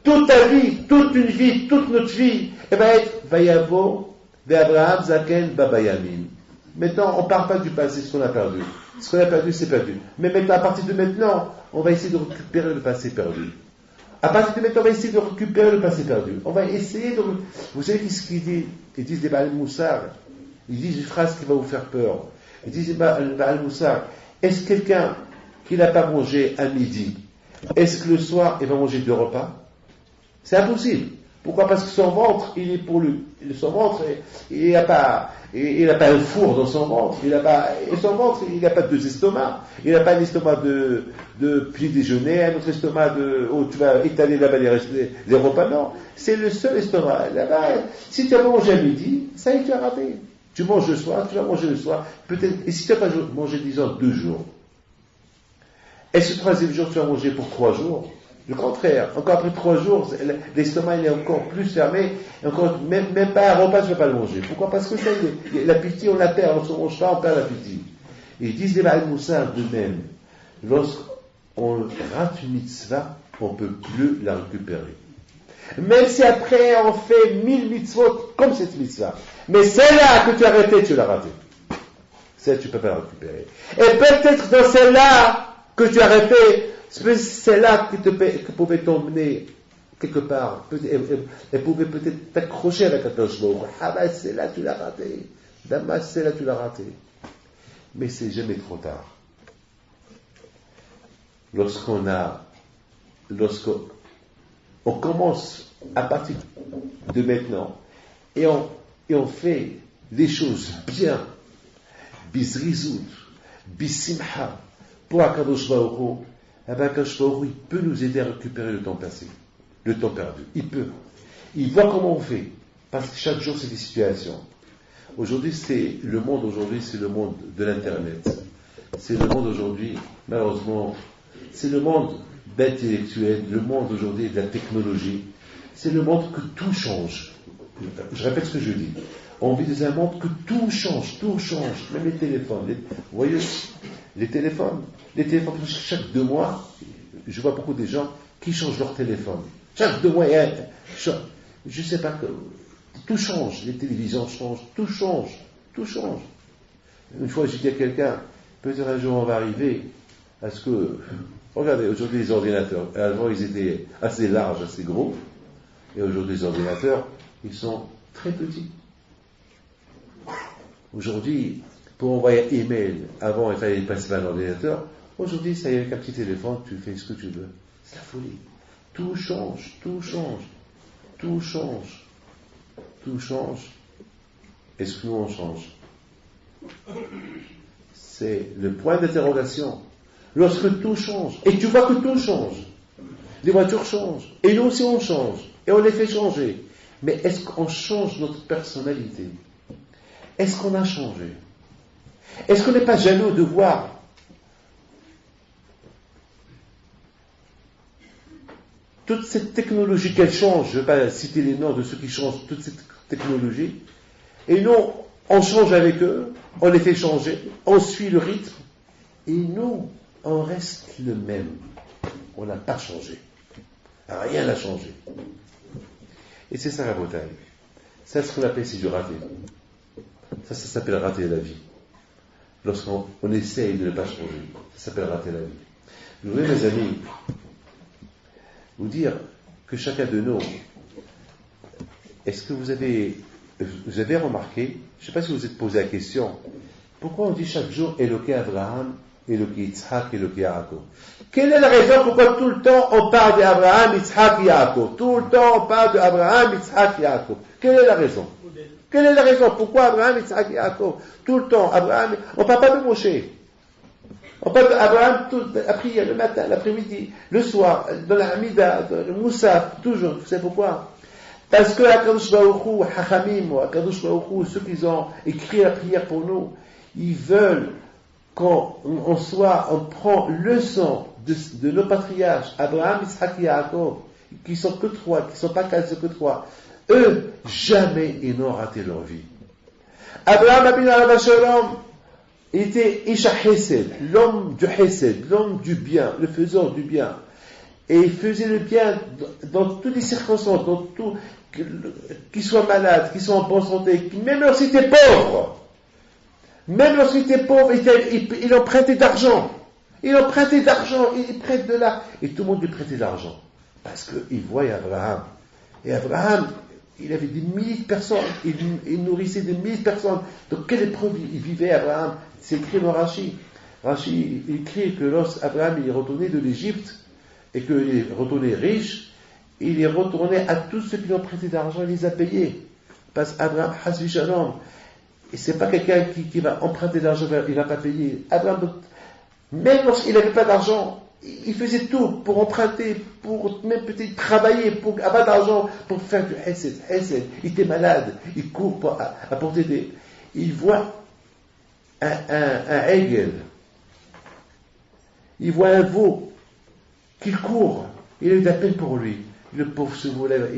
toute ta vie, toute une vie, toute notre vie, elle va être Vayavo, Ve'Abraham, Zaken, Babayamin. Maintenant, on ne parle pas du passé, ce qu'on a perdu. Ce qu'on a perdu, c'est perdu. Mais maintenant, à partir de maintenant, on va essayer de récupérer le passé perdu. À partir de maintenant, on va essayer de récupérer le passé perdu. On va essayer de... Vous savez ce qu'ils disent? Ils disent les Baal Moussar. Ils disent une phrase qui va vous faire peur. Ils disent les Baal Moussar. Est-ce quelqu'un qui n'a pas mangé à midi, est-ce que le soir, il va manger 2 repas? C'est impossible. Pourquoi? Parce que son ventre, il est pour lui. Son ventre, il n'a pas un four dans son ventre. Son ventre, il n'a pas 2 estomacs. Il n'a pas un estomac de petit déjeuner, un autre estomac où tu vas étaler là-bas les repas. Non, c'est le seul estomac. Là-bas, si tu as mangé à midi, ça y est, tu as raté. Tu manges le soir, tu vas manger le soir. Peut-être. Et si tu n'as pas mangé, disons, 2 jours, est-ce que le 3e jour, tu vas manger pour 3 jours? Le contraire, encore après 3 jours, l'estomac il est encore plus fermé, encore, même pas un repas, tu ne vas pas le manger. Pourquoi? Parce que ça, l'appétit, on la perd, lorsqu'on ne mange pas, on perd l'appétit. Et ils disent les Baal Moussar de même, lorsqu'on rate une mitzvah, on ne peut plus la récupérer. Même si après on fait 1000 mitzvot comme cette mitzvah, mais celle-là que tu as arrêtée, tu l'as ratée. Celle-là, tu ne peux pas la récupérer. Et peut-être dans celle-là que tu as arrêtée, c'est là qui pouvait t'emmener quelque part. Elle pouvait peut-être t'accrocher avec Kadosh Baruch Hu. Ah ben c'est là tu l'as raté. Damas, c'est là tu l'as raté. Mais c'est jamais trop tard. Lorsqu'on commence à partir de maintenant et on fait les choses bien, bisrizout, bisimha, pour Kadosh Baruch Hu, Kadosh Baruch Hu, il peut nous aider à récupérer le temps passé, le temps perdu. Il peut. Il voit comment on fait. Parce que chaque jour, c'est des situations. Aujourd'hui, c'est le monde de l'Internet. C'est le monde aujourd'hui, malheureusement, c'est le monde d'intellectuel, le monde aujourd'hui de la technologie. C'est le monde que tout change. Je répète ce que je dis. On vit dans un monde que tout change, même les téléphones. Vous voyez, les téléphones, chaque 2 mois, je vois beaucoup de gens qui changent leur téléphone. Chaque 2 mois, je ne sais pas, tout change, les télévisions changent, tout change. Une fois, j'ai dit à quelqu'un, peut-être un jour on va arriver à ce que, regardez, aujourd'hui les ordinateurs, avant ils étaient assez larges, assez gros, et aujourd'hui les ordinateurs, ils sont très petits. Aujourd'hui, pour envoyer un email, avant il fallait passer par l'ordinateur, aujourd'hui, ça y est, avec un petit téléphone, tu fais ce que tu veux. C'est la folie. Tout change. Est-ce que nous on change? C'est le point d'interrogation. Lorsque tout change, et tu vois que tout change, les voitures changent, et nous aussi on change, et on les fait changer. Mais est-ce qu'on change notre personnalité? Est-ce qu'on a changé? Est-ce qu'on n'est pas jaloux de voir toute cette technologie qu'elle change? Je ne vais pas citer les noms de ceux qui changent toute cette technologie. Et nous, on change avec eux, on les fait changer, on suit le rythme, Et nous, on reste le même. On n'a pas changé. Rien n'a changé. Et c'est ça la bataille. Ça, ce qu'on appelle, c'est du raté. Ça s'appelle rater la vie. Lorsqu'on essaye de ne pas changer, ça s'appelle rater la vie. Je voudrais, mes amis, vous dire que chacun de nous, est-ce que vous avez remarqué, je ne sais pas si vous vous êtes posé la question, pourquoi on dit chaque jour Eloké Abraham, Eloké Yitzhak, Eloké Yaakov? Quelle est la raison pourquoi tout le temps on parle d'Abraham, Yitzhak, Yaakov? Tout le temps on parle d'Abraham, Yitzhak, Yaakov. Quelle est la raison? Quelle est la raison pourquoi Abraham, Yitzhak, Yaakov? Tout le temps, Abraham, on ne parle pas de Moshe. On parle d'Abraham la prière, le matin, l'après-midi, le soir, dans la Hamida, dans le Moussaf, toujours. Vous savez pourquoi? Parce que Akadosh Baruch Hu, Hachamim, ou Akadosh Baruch Hu, ceux qui ont écrit la prière pour nous, ils veulent qu'on prend leçon de nos patriarches, Abraham, Yitzhak et Yaakov, qui sont que trois, qui ne sont pas quatre, que trois. Eux, jamais ils n'ont raté leur vie. Abraham Abinu Alav Shalom était Isha Hesed, l'homme du Hesed, l'homme du bien, le faisant du bien. Et il faisait le bien dans toutes les circonstances, dans tout, qu'il soit malade, qu'il soit en bonne santé, même lorsqu'il était pauvre. Même lorsqu'il était pauvre, il empruntait d'argent. Il empruntait d'argent, il prête de là. Et tout le monde lui prêtait de l'argent. Parce qu'il voyait Abraham. Et Abraham, il avait des milliers de personnes. Il nourrissait des milliers de personnes. Donc quelle épreuve il vivait, Abraham? C'est écrit dans Rashi. Rashi, il écrit que lorsqu'Abraham est retourné de l'Égypte, et qu'il est retourné riche, il est retourné à tous ceux qui lui ont prêté d'argent, il les a payés. Parce qu'Abraham, Hasbi Shalom, et c'est pas quelqu'un qui va emprunter de l'argent, il va pas payer. Abraham, même lorsqu'il n'avait pas d'argent, il faisait tout pour emprunter, pour même peut-être travailler, pour avoir d'argent, pour faire du hesed. Il était malade, il court pour apporter des... Il voit un Hegel, il voit un veau qui court, il a eu de la peine pour lui. Le pauvre se relève,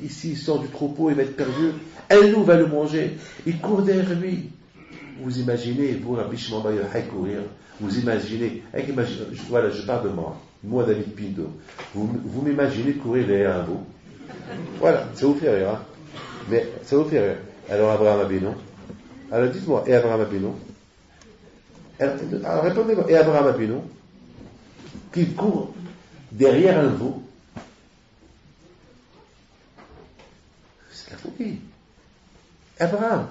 ici il sort du troupeau, il va être perdu, un loup va le manger, il court derrière lui. Vous imaginez, vous, Rabbi Shimon Bar Yochai courir, vous imaginez, voilà, je parle de moi David Pinto, vous m'imaginez courir derrière un veau. Voilà, ça vous fait rire, hein? Mais ça vous fait rire. Alors Abraham Abinu, alors dites-moi, et Abraham Abinu? Alors répondez-moi, et Abraham Abinu, qui court derrière un veau, c'est la folie. Abraham,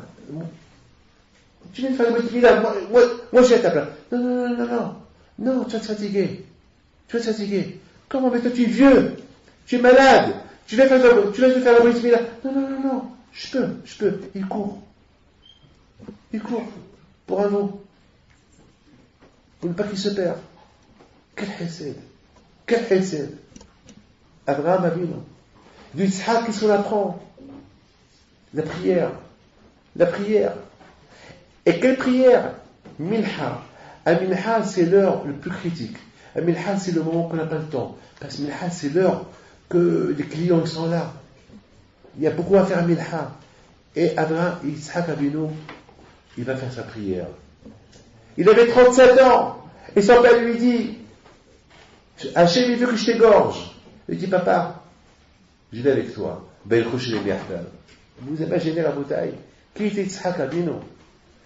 tu viens de faire le petit village, moi je suis à ta place. Non, tu vas te fatiguer. Comment, mais toi tu es vieux, tu es malade, tu viens de faire le petit village. Non, je peux. Il court pour un veau, pour ne pas qu'il se perde. Quel hesed. Abraham Avinu. Du Yitzhak, qu'est-ce qu'on apprend? La prière. Et quelle prière? Minha. À Minha, c'est l'heure le plus critique. À Minha, c'est le moment qu'on n'a pas le temps. Parce que Minha, c'est l'heure que les clients sont là. Il y a beaucoup à faire à Minha. Et Abraham, Yitzhak Avinu, il va faire sa prière. Il avait 37 ans. Et son père lui dit, Hachem, il veut que je t'égorge. Il dit, papa, je vais avec toi. Vous imaginez la bouteille? Qui était Yitzhak Avinu?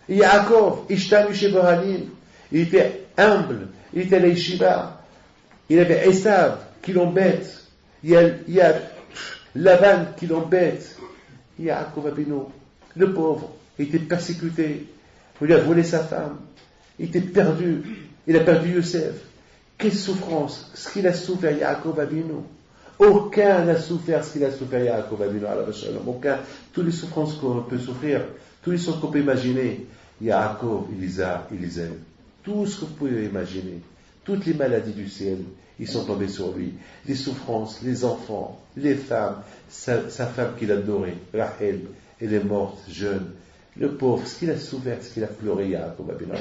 Yaakov, Ishtam Yushevohalim. Il était humble, il était à l'Yeshiva. Il avait Esav qui l'embête. Il y a Lavan qui l'embête. Yaakov Avinu, le pauvre, il était persécuté. On lui a volé sa femme. Il était perdu. Il a perdu Yosef. Quelle souffrance, ce qu'il a souffert Yaakov Avinu. Aucun n'a souffert ce qu'il a souffert Yaakov Avinu. Aucun. Toutes les souffrances qu'on peut souffrir, toutes les souffrances qu'on peut imaginer, Yaakov, il les a. Tout ce que vous pouvez imaginer, toutes les maladies du ciel, ils sont tombés sur lui. Les souffrances, les enfants, les femmes, sa femme qu'il adorait, Rachel, elle est morte jeune. Le pauvre, ce qu'il a souffert, ce qu'il a pleuré Yaakov Avinu.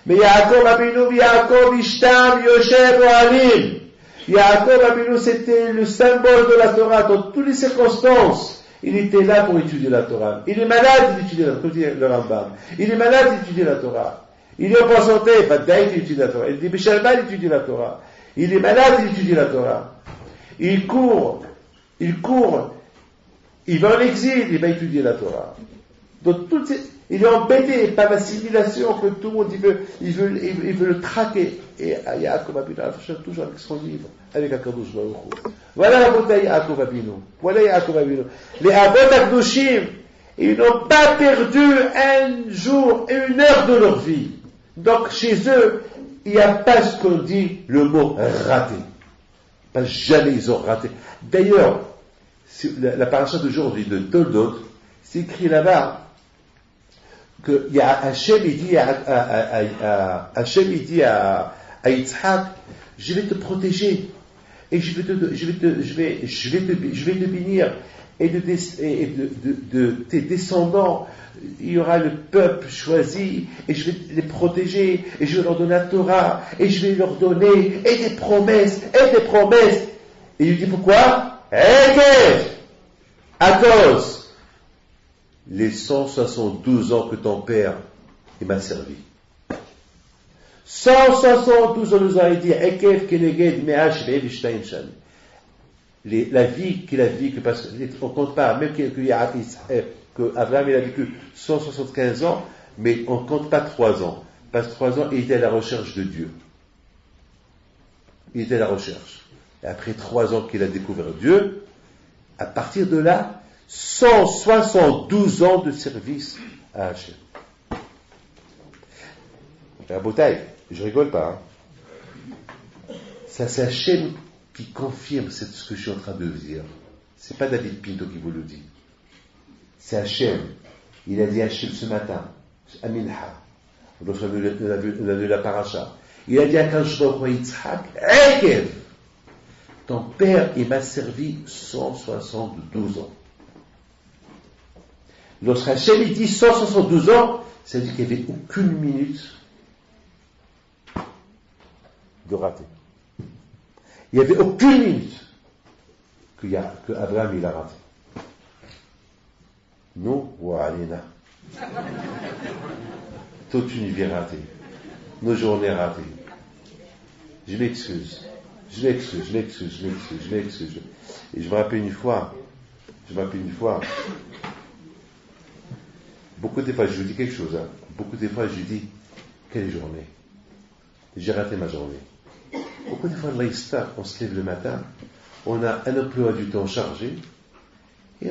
Mais Yaakov Avinu, Yaakov Ishtam Yoshev Ohalim. Yaakov Avinu, c'était le symbole de la Torah dans toutes les circonstances. Il était là pour étudier la Torah. Il est malade d'étudier la Torah, comme dit le Rambam. Il est malade d'étudier la Torah. Il est en bonne santé, il étudie la Torah. Il dit Bishalman, il étudie la Torah. Il est malade, il étudie la Torah. Il court, il va en exil, il va étudier la Torah. Donc, il est embêté par l'assimilation que tout le monde il veut le traquer. Et Yaakov Abinu a fait toujours avec son livre, avec Akadosh Baruch Hu. Voilà la bouteille Yaakov Abinu. Voilà Yaakov Abinu. Les Avot Akdoshim, ils n'ont pas perdu un jour, une heure de leur vie. Donc, chez eux, il n'y a pas ce qu'on dit le mot raté. Pas jamais ils ont raté. D'ailleurs, la paracha d'aujourd'hui de Toldot, c'est écrit là-bas que Hachem il dit à Yitzhak, je vais te protéger et je vais te bénir et de tes descendants il y aura le peuple choisi et je vais les protéger et je vais leur donner la Torah et je vais leur donner et des promesses et il dit pourquoi? À cause les 172 ans que ton père m'a servi. 172 ans nous a dit la vie qu'il a vécue, parce qu'on ne compte pas, même que Abraham il a vécu 175 ans, mais on ne compte pas 3 ans, parce que 3 ans il était à la recherche de Dieu. Il était à la recherche. Et après 3 ans qu'il a découvert Dieu, à partir de là, 172 ans de service à Hachem. La bouteille, je rigole pas. Ça, c'est Hachem qui confirme ce que je suis en train de vous dire. C'est pas David Pinto qui vous le dit. C'est Hachem. Il a dit Hachem ce matin, à Minha. On a vu la paracha. Il a dit à Kanshbok Yitzhak, Ekev, ton père, il m'a servi 172 ans. Lorsque Hachem dit 172 ans, ça veut dire qu'il n'y avait aucune minute de raté. Il n'y avait aucune minute que Abraham il a raté. Nous, Alina. Toute une vie ratée. Nos journées ratées. Je m'excuse. Et je me rappelle une fois, beaucoup de fois, je vous dis quelque chose, beaucoup de fois, je dis, quelle journée. J'ai raté ma journée. Beaucoup de fois, on se lève le matin, on a un emploi du temps chargé, et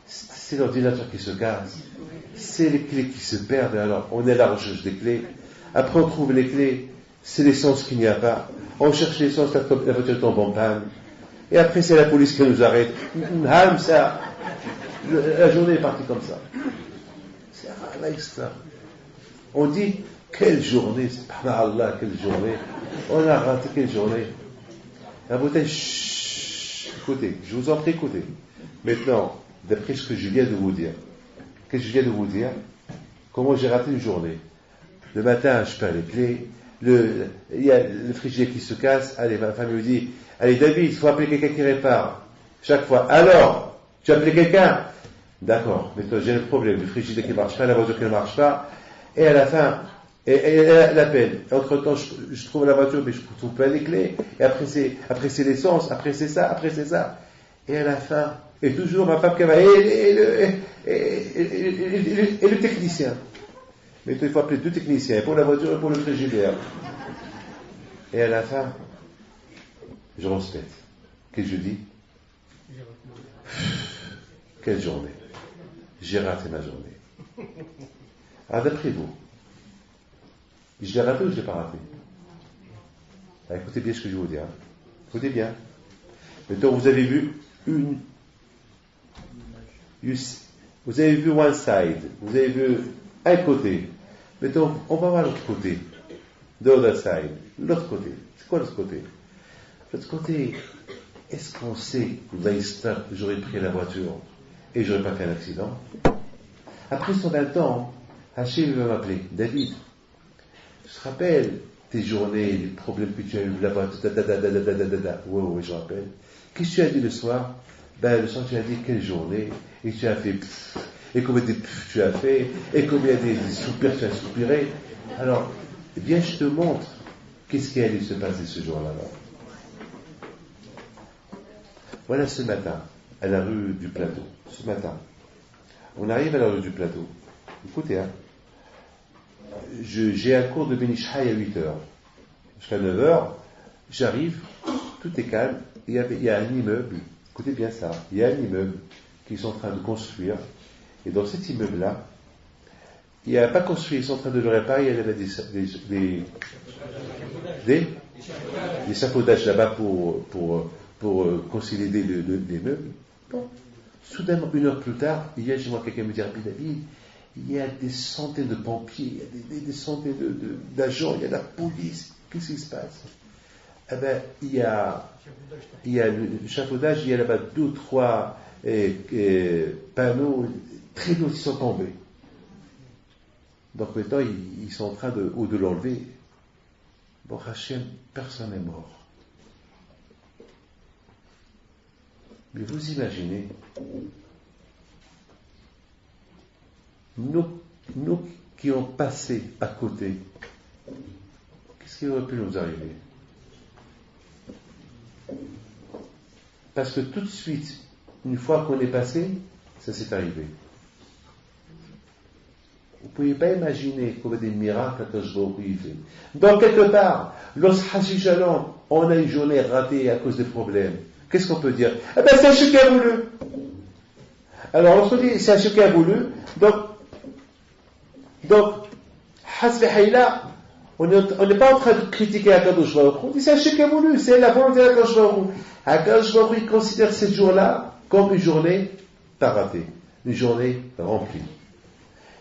c'est l'ordinateur qui se casse, c'est les clés qui se perdent, alors on est à la recherche des clés, après on trouve les clés, c'est l'essence qu'il n'y a pas, on cherche l'essence, la voiture tombe en panne, et après c'est la police qui nous arrête, ça, la journée est partie comme ça. C'est l'histoire. On dit, quelle journée, subhanallah, quelle journée, on a raté quelle journée. La bouteille, écoutez, je vous en prie, écoutez. Maintenant, d'après ce que je viens de vous dire, comment j'ai raté une journée. Le matin, je perds les clés, il y a le frigidaire qui se casse, allez, ma femme me dit, allez David, il faut appeler quelqu'un qui répare. Chaque fois, alors, tu as appelé quelqu'un? D'accord, maintenant j'ai un problème, le frigidaire qui ne marche pas, la voiture qui ne marche pas, et à la fin, elle appelle. Entre temps, je trouve la voiture, mais je ne trouve pas les clés, et après c'est l'essence, après c'est ça, et à la fin, et toujours ma femme qui va, et le technicien. Mais il faut appeler 2 techniciens, pour la voiture et pour le frigidaire. Et à la fin, je respecte. Qu'est-ce que je dis? Quelle journée. J'ai raté ma journée. Alors d'après vous, je l'ai raté ou je ne l'ai pas raté? Alors, écoutez bien ce que je vais vous dire. Écoutez bien. Maintenant, vous avez vu vous avez vu one side, vous avez vu un côté. Maintenant, on va voir l'autre côté. The other side. L'autre côté. C'est quoi l'autre côté? L'autre côté, est-ce qu'on sait que j'aurais pris la voiture et j'aurais pas fait un accident? Après 120 ans, Hachem va m'appeler, David, je te rappelle tes journées, les problèmes que tu as eu là-bas, oui, je rappelle. Qu'est-ce que tu as dit le soir? Le soir tu as dit quelle journée, et tu as fait et combien de pfff tu as fait, et combien des soupirs tu as soupiré. Alors, viens, je te montre qu'est-ce qui allait se passer ce jour-là. Voilà ce matin, à la rue du Plateau. Ce matin, on arrive à la rue du Plateau. Écoutez, j'ai un cours de Benishai à 8h. Jusqu'à 9h, j'arrive, tout est calme, il y a un immeuble, écoutez bien ça, il y a un immeuble qu'ils sont en train de construire, et dans cet immeuble-là, il n'y a pas construit, ils sont en train de le réparer, il y avait des échafaudages là-bas pour consolider les meubles. Bon. Soudainement, 1 heure plus tard, il y a chez moi quelqu'un me dit, David, il y a des centaines de pompiers, il y a des centaines d'agents, il y a la police, qu'est-ce qui se passe? Eh bien, il y a l'échafaudage, il y a là-bas 2 ou 3 panneaux très lourds qui sont tombés. Donc maintenant, ils sont en train de l'enlever. Bon, Hachem, personne n'est mort. Mais vous imaginez, nous qui ont passé à côté, qu'est-ce qui aurait pu nous arriver? Parce que tout de suite, une fois qu'on est passé, ça s'est arrivé. Vous ne pouvez pas imaginer qu'il y a des miracles que je vois fait. Donc, quelque part, lorsque on a une journée ratée à cause des problèmes, qu'est-ce qu'on peut dire? Eh bien, c'est Hachem qui a voulu. Alors, lorsqu'on dit c'est Hachem qui a voulu, donc, Hasbihayla, on n'est pas en train de critiquer Akadosh Baruch Hu. On dit c'est Hachem qui a voulu, c'est la volonté d'Akadosh Baruch Hu. Akadosh Baruch Hu, il considère cette jour-là comme une journée pas ratée, une journée remplie.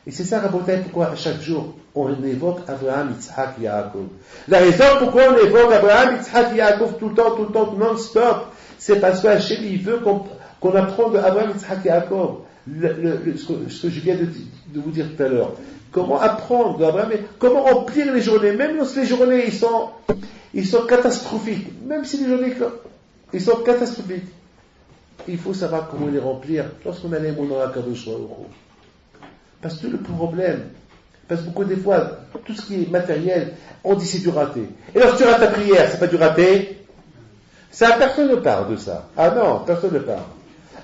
Et c'est ça, Rabotai, pourquoi à chaque jour on évoque Abraham, Yitzhak, Yaakov. La raison pourquoi on évoque Abraham, Yitzhak, Yaakov tout le temps, non-stop, c'est parce que Hachem, il veut qu'on apprenne de Abraham, Yitzhak, Yaakov. Ce que je viens de vous dire tout à l'heure. Comment apprendre d'Abraham, comment remplir les journées, même lorsque les journées ils sont catastrophiques, même si les journées ils sont catastrophiques. Il faut savoir comment les remplir lorsqu'on a les mots dans la Kadosh Baruch Hu. Parce que le problème, parce que beaucoup des fois, tout ce qui est matériel, on dit c'est du raté. Et lorsque tu rates ta prière, c'est pas du raté? Ça, personne ne parle de ça. Ah non, personne ne parle.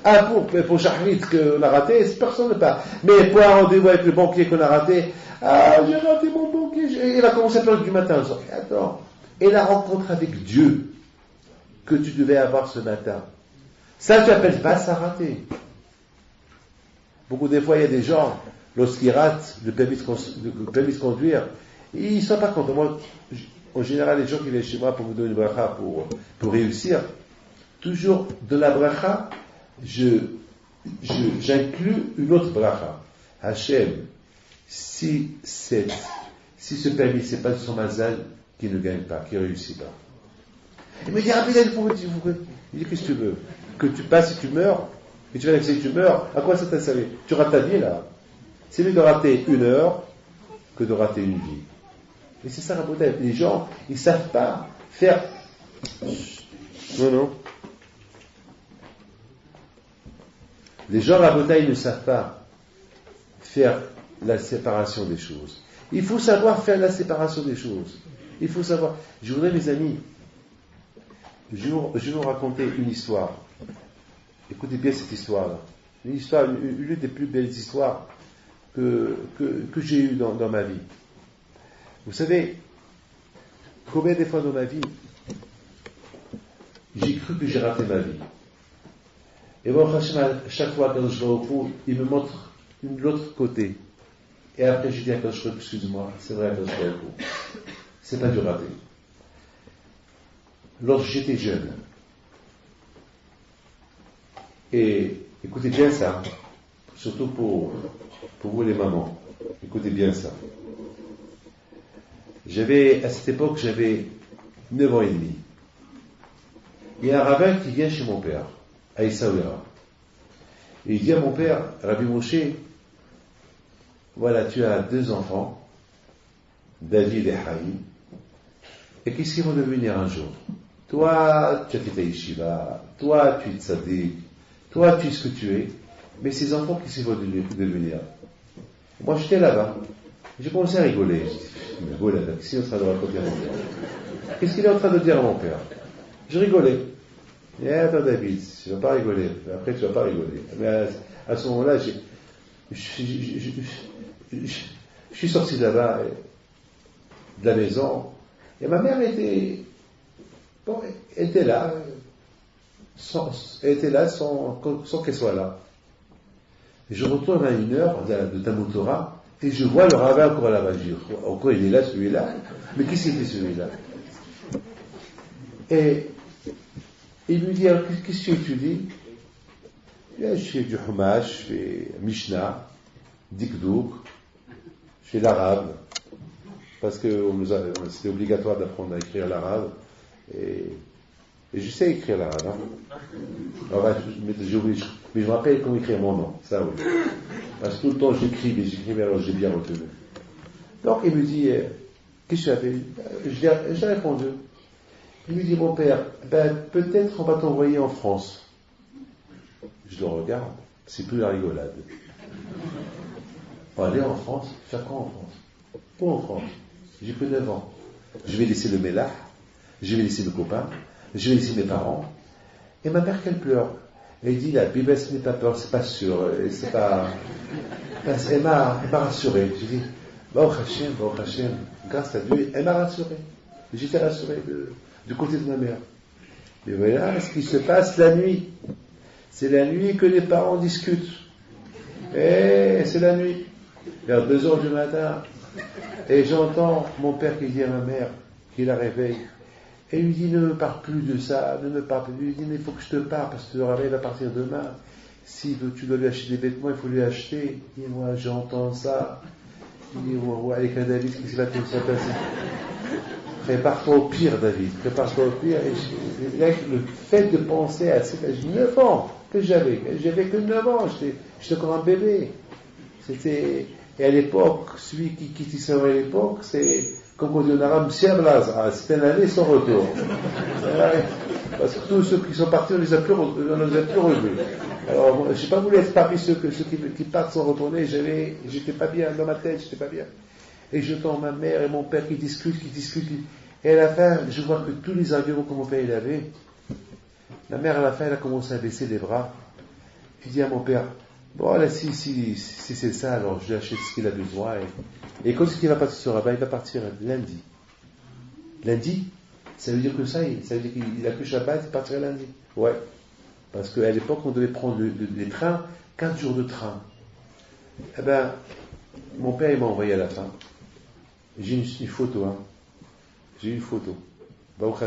Ah, pour Shahrit qu'on a raté, personne ne parle. Mais pour un rendez-vous avec le banquier qu'on a raté, ah, j'ai raté mon banquier, il va commencer à pleurer du matin au soir. Attends. Et la rencontre avec Dieu que tu devais avoir ce matin, ça, tu appelles pas ça raté. Beaucoup des fois, il y a des gens, lorsqu'ils ratent le permis de conduire, ils ne sont pas contents. Moi, en général, les gens qui viennent chez moi pour me donner une bracha pour réussir, toujours de la bracha, j'inclus une autre bracha. Hachem, si ce permis, c'est pas son mazal, qui ne gagne pas, qui ne réussit pas. Il me dit, il dit, qu'est-ce que tu veux? Que tu passes et tu meurs? Et tu vas laisser que tu meurs? À quoi ça t'a servi? Tu rates ta vie, là. C'est mieux de rater 1 heure que de rater une vie. Et c'est ça, Rabotai. Les gens, ils ne savent pas faire. Non. Les gens, Rabotai, ils ne savent pas faire la séparation des choses. Il faut savoir faire la séparation des choses. Il faut savoir. Je voudrais, mes amis, je vais vous raconter une histoire. Écoutez bien cette histoire-là. L'une des plus belles histoires que j'ai eues dans ma vie. Vous savez, combien de fois dans ma vie, j'ai cru que j'ai raté ma vie. Et bon, chaque fois quand je vais au fond, il me montre l'autre côté. Et après, je dis à Kadosh Baruch Hu, excuse-moi, c'est vrai, Kadosh Baruch Hu. C'est pas du raté. Lorsque j'étais jeune, et écoutez bien ça, surtout pour vous les mamans, écoutez bien ça. À cette époque, j'avais 9 ans et demi. Il y a un rabbin qui vient chez mon père, à Essaouira. Et il dit à mon père, Rabbi Moshe, voilà, tu as 2 enfants, David et Haïm, et qu'est-ce qu'ils vont devenir un jour? Toi, tu as fait ta yeshiva, toi, tu es tzaddik, toi, tu es ce que tu es, mais ses enfants, qu'est-ce qu'ils vont devenir? Moi, j'étais là-bas. J'ai commencé à rigoler. Je dis, mais voilà, qu'est-ce qu'il est en train de raconter à mon père? Qu'est-ce qu'il est en train de dire à mon père? Je rigolais. Et attends, David, tu ne vas pas rigoler. Après, tu ne vas pas rigoler. Mais à ce moment-là, je suis sorti de là-bas, de la maison, et ma mère était là, sans qu'elle soit là. Et je retourne à 1h de Talmud Torah, et je vois le rabbin encore là-bas. Je dis, encore il est là, celui-là. Mais qui c'est celui-là? Et il lui dit, alors, qu'est-ce que tu étudies? Je fais du Humash, je fais Mishnah, Dikdouk, je fais l'arabe, parce que c'était obligatoire d'apprendre à écrire l'arabe, et je sais écrire l'arabe. Hein. Alors, j'ai oublié, mais je me rappelle comment écrire mon nom, ça oui. Parce que tout le temps j'écrivais, alors j'ai bien retenu. Donc il me dit, qu'est-ce que tu as fait? J'ai répondu. Il me dit, mon père, peut-être on va t'envoyer en France. Je le regarde, c'est plus la rigolade. On va aller en France, faire quoi en France? Où en France? J'ai que 9 ans. Je vais laisser le mélah, je vais laisser mes copains, je vais laisser mes parents. Et ma mère, qu'elle pleure. Elle dit, la Bible, ce n'est pas peur, c'est pas sûr, c'est pas... Elle m'a rassuré. J'ai dit, Baruch Hashem, grâce à Dieu, elle m'a rassuré. J'étais rassuré du côté de ma mère. Et voilà ce qui se passe la nuit. C'est la nuit que les parents discutent. Et c'est la nuit. Vers 2h du matin. Et j'entends mon père qui dit à ma mère, qui la réveille, et lui dit, ne me parle plus de ça, ne me parle plus. Il lui dit, mais il faut que je te parle, parce que le rabbin va partir demain. Si tu dois lui acheter des vêtements, il faut lui acheter. Et moi, j'entends ça. Il dit, ouais, avec un David, qu'est-ce qui va te passer? Prépare-toi au pire, David. Prépare-toi au pire. Et le fait de penser à cet âge, 9 ans que j'avais que 9 ans, j'étais encore un bébé. Et à l'époque, celui qui tissait à l'époque, c'est, comme on dit en arabe, c'était un aller sans retour. Parce que tous ceux qui sont partis, on ne les a plus revus. Alors, moi, je n'ai pas voulu être parmi ceux qui partent sans retourner. J'étais pas bien dans ma tête, j'étais pas bien. Et j'entends ma mère et mon père qui discutent. Et à la fin, je vois que tous les arguments que mon père il avait, la mère à la fin, elle a commencé à baisser les bras. Il dit à mon père, bon là, si c'est ça, alors je lui achète ce qu'il a besoin. Et quand est-ce qu'il va partir sur rabbin? Il va partir lundi. Lundi, ça veut dire que ça veut dire qu'il a que Shabbat, il partirait lundi. Ouais. Parce qu'à l'époque, on devait prendre les trains, 4 jours de train. Eh ben, mon père, il m'a envoyé à la fin. J'ai une photo, hein. J'ai une photo.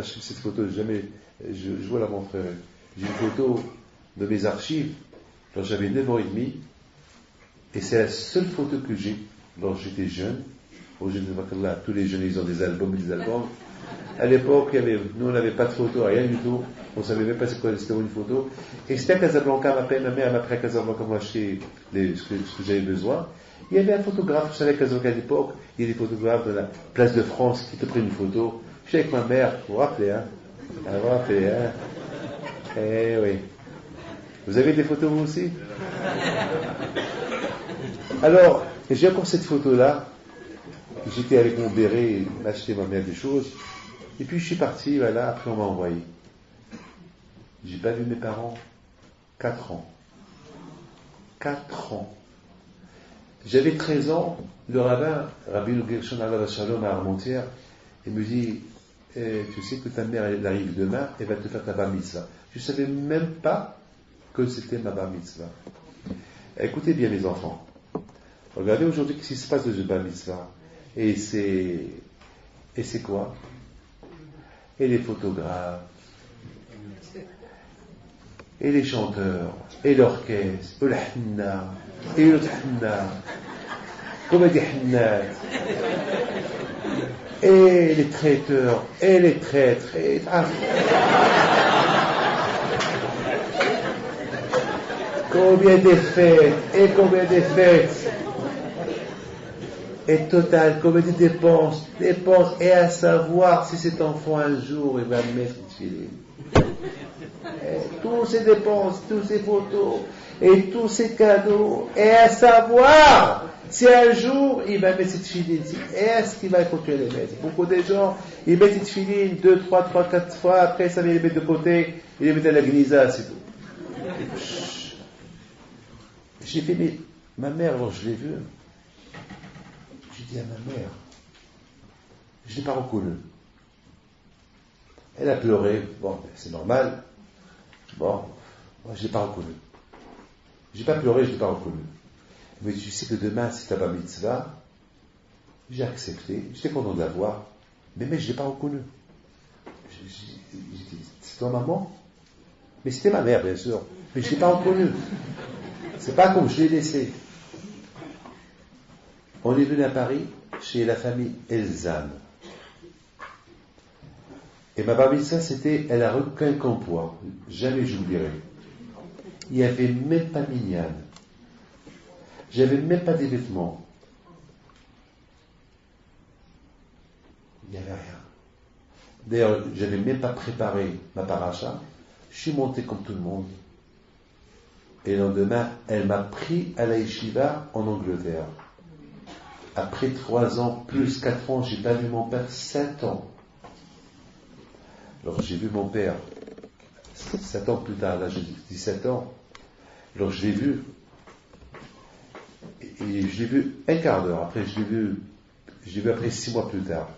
Cette photo, je vois la montrer. J'ai une photo de mes archives, quand j'avais 9 ans et demi, et c'est la seule photo que j'ai, lorsque j'étais jeune. Aujourd'hui, tous les jeunes, ils ont des albums. À l'époque, nous, on n'avait pas de photo, rien du tout. On ne savait même pas c'était une photo. Et c'était à Casablanca, ma mère m'a pris à Casablanca pour acheter ce que j'avais besoin. Il y avait un photographe, vous savez, à Casablanca à l'époque, il y a des photographes de la place de France qui te prennent une photo. Je suis avec ma mère, vous vous rappelez, hein? Vous vous rappelez, hein? Eh oui. Vous avez des photos vous aussi? Alors, j'ai encore cette photo-là. J'étais avec mon béret, m'acheter ma mère des choses. Et puis je suis parti, voilà, après on m'a envoyé. J'ai pas vu mes parents 4 ans. 4 ans. J'avais 13 ans, le rabbin, Rabbi Gershon Alav Shalom à Armentières, il me dit, tu sais que ta mère elle arrive demain, elle va te faire ta bar mitzvah. Je ne savais même pas que c'était ma bar mitzvah. Écoutez bien mes enfants. Regardez aujourd'hui ce qui se passe de ce bar mitzvah. Et c'est quoi? Et les photographes, et les chanteurs, et l'orchestre, et le henna, et le henna, comédie henna, et les traiteurs, et les traîtres, et... Combien de fêtes, et combien de fêtes, et total, combien de dépenses, et à savoir si cet enfant un jour il va mettre une filet. toutes ces dépenses, toutes ces photos, et tous ces cadeaux, et à savoir si un jour il va mettre cette filine, est-ce qu'il va continuer à les mettre? Beaucoup de gens, ils mettent cette filine 2, 3, 4 fois, après ça vient les mettre de côté, ils les mettent à la gnisa, c'est tout. J'ai fait, mais ma mère, alors je l'ai vue, j'ai dit à ma mère, je ne l'ai pas reconnue. Elle a pleuré, bon, c'est normal, bon, moi je ne l'ai pas reconnue. Je n'ai pas pleuré, je ne l'ai pas reconnue. Mais tu sais que demain, si tu n'as pas mitzvah, j'ai accepté, j'étais content de la voir, mais je ne l'ai pas reconnue. J'ai dit, c'est toi maman? Mais c'était ma mère, bien sûr, mais je ne l'ai pas reconnue. C'est pas comme je l'ai laissé. On est venu à Paris, chez la famille Elzane. Et ma bar mitzvah, c'était, elle a recueilli qu'un poids. Jamais j'oublierai. Il n'y avait même pas mignonne. J'avais même pas des vêtements. Il n'y avait rien. D'ailleurs, je n'avais même pas préparé ma paracha. Je suis monté comme tout le monde. Et le lendemain, elle m'a pris à la yeshiva en Angleterre. Après 3 ans, plus 4 ans, j'ai pas vu mon père 7 ans. Alors j'ai vu mon père 7 ans plus tard, là j'ai 17 ans. Alors je l'ai vu, et je l'ai vu un quart d'heure. Après je l'ai vu après 6 mois plus tard.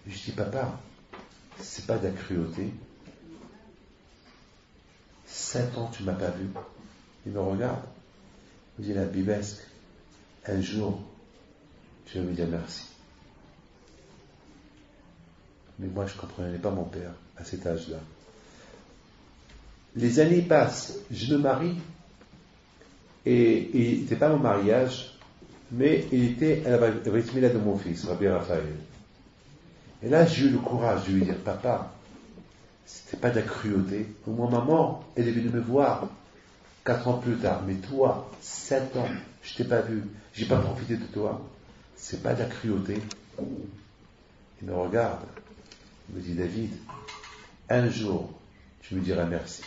Et je dis, papa, c'est pas de la cruauté. 7 ans tu m'as pas vu. Il me regarde. Il me dit, la bibesque, un jour tu vas me dire merci. Mais moi je ne comprenais pas mon père à cet âge-là. Les années passent, je me marie, et il n'était pas mon mariage, mais il était à la Brit Mila de mon fils, Rabbi Raphaël. Et là j'ai eu le courage de lui dire, papa, c'était pas de la cruauté. Au moins maman, elle est venue me voir 4 ans plus tard, mais toi, 7 ans, je t'ai pas vu, j'ai pas profité de toi, c'est pas de la cruauté. Il me regarde. Il me dit, David, un jour, tu me diras merci.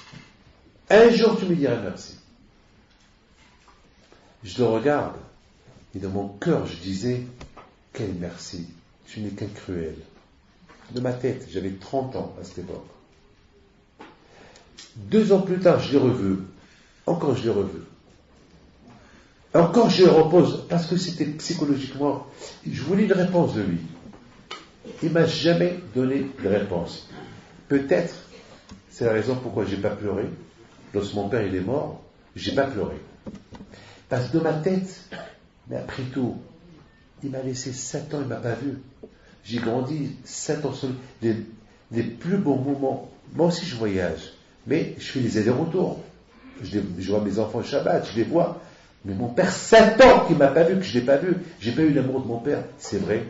Un jour, tu me diras merci. Je le regarde, et dans mon cœur, je disais, quel merci, tu n'es qu'un cruel. De ma tête, j'avais 30 ans à cette époque. 2 ans plus tard, je l'ai revu. Encore, je l'ai revu. Encore, je le repose, parce que c'était psychologiquement, je voulais une réponse de lui. Il m'a jamais donné de réponse. Peut-être, c'est la raison pourquoi j'ai pas pleuré. Lorsque mon père il est mort, j'ai pas pleuré. Parce que dans ma tête, mais après tout, il m'a laissé 7 ans, il m'a pas vu. J'ai grandi 7 ans sur les plus beaux moments. Moi aussi je voyage, mais je fais les allers-retours. Je vois mes enfants le Shabbat, je les vois. Mais mon père, 7 ans qu'il m'a pas vu, que je l'ai pas vu, j'ai pas eu l'amour de mon père, c'est vrai.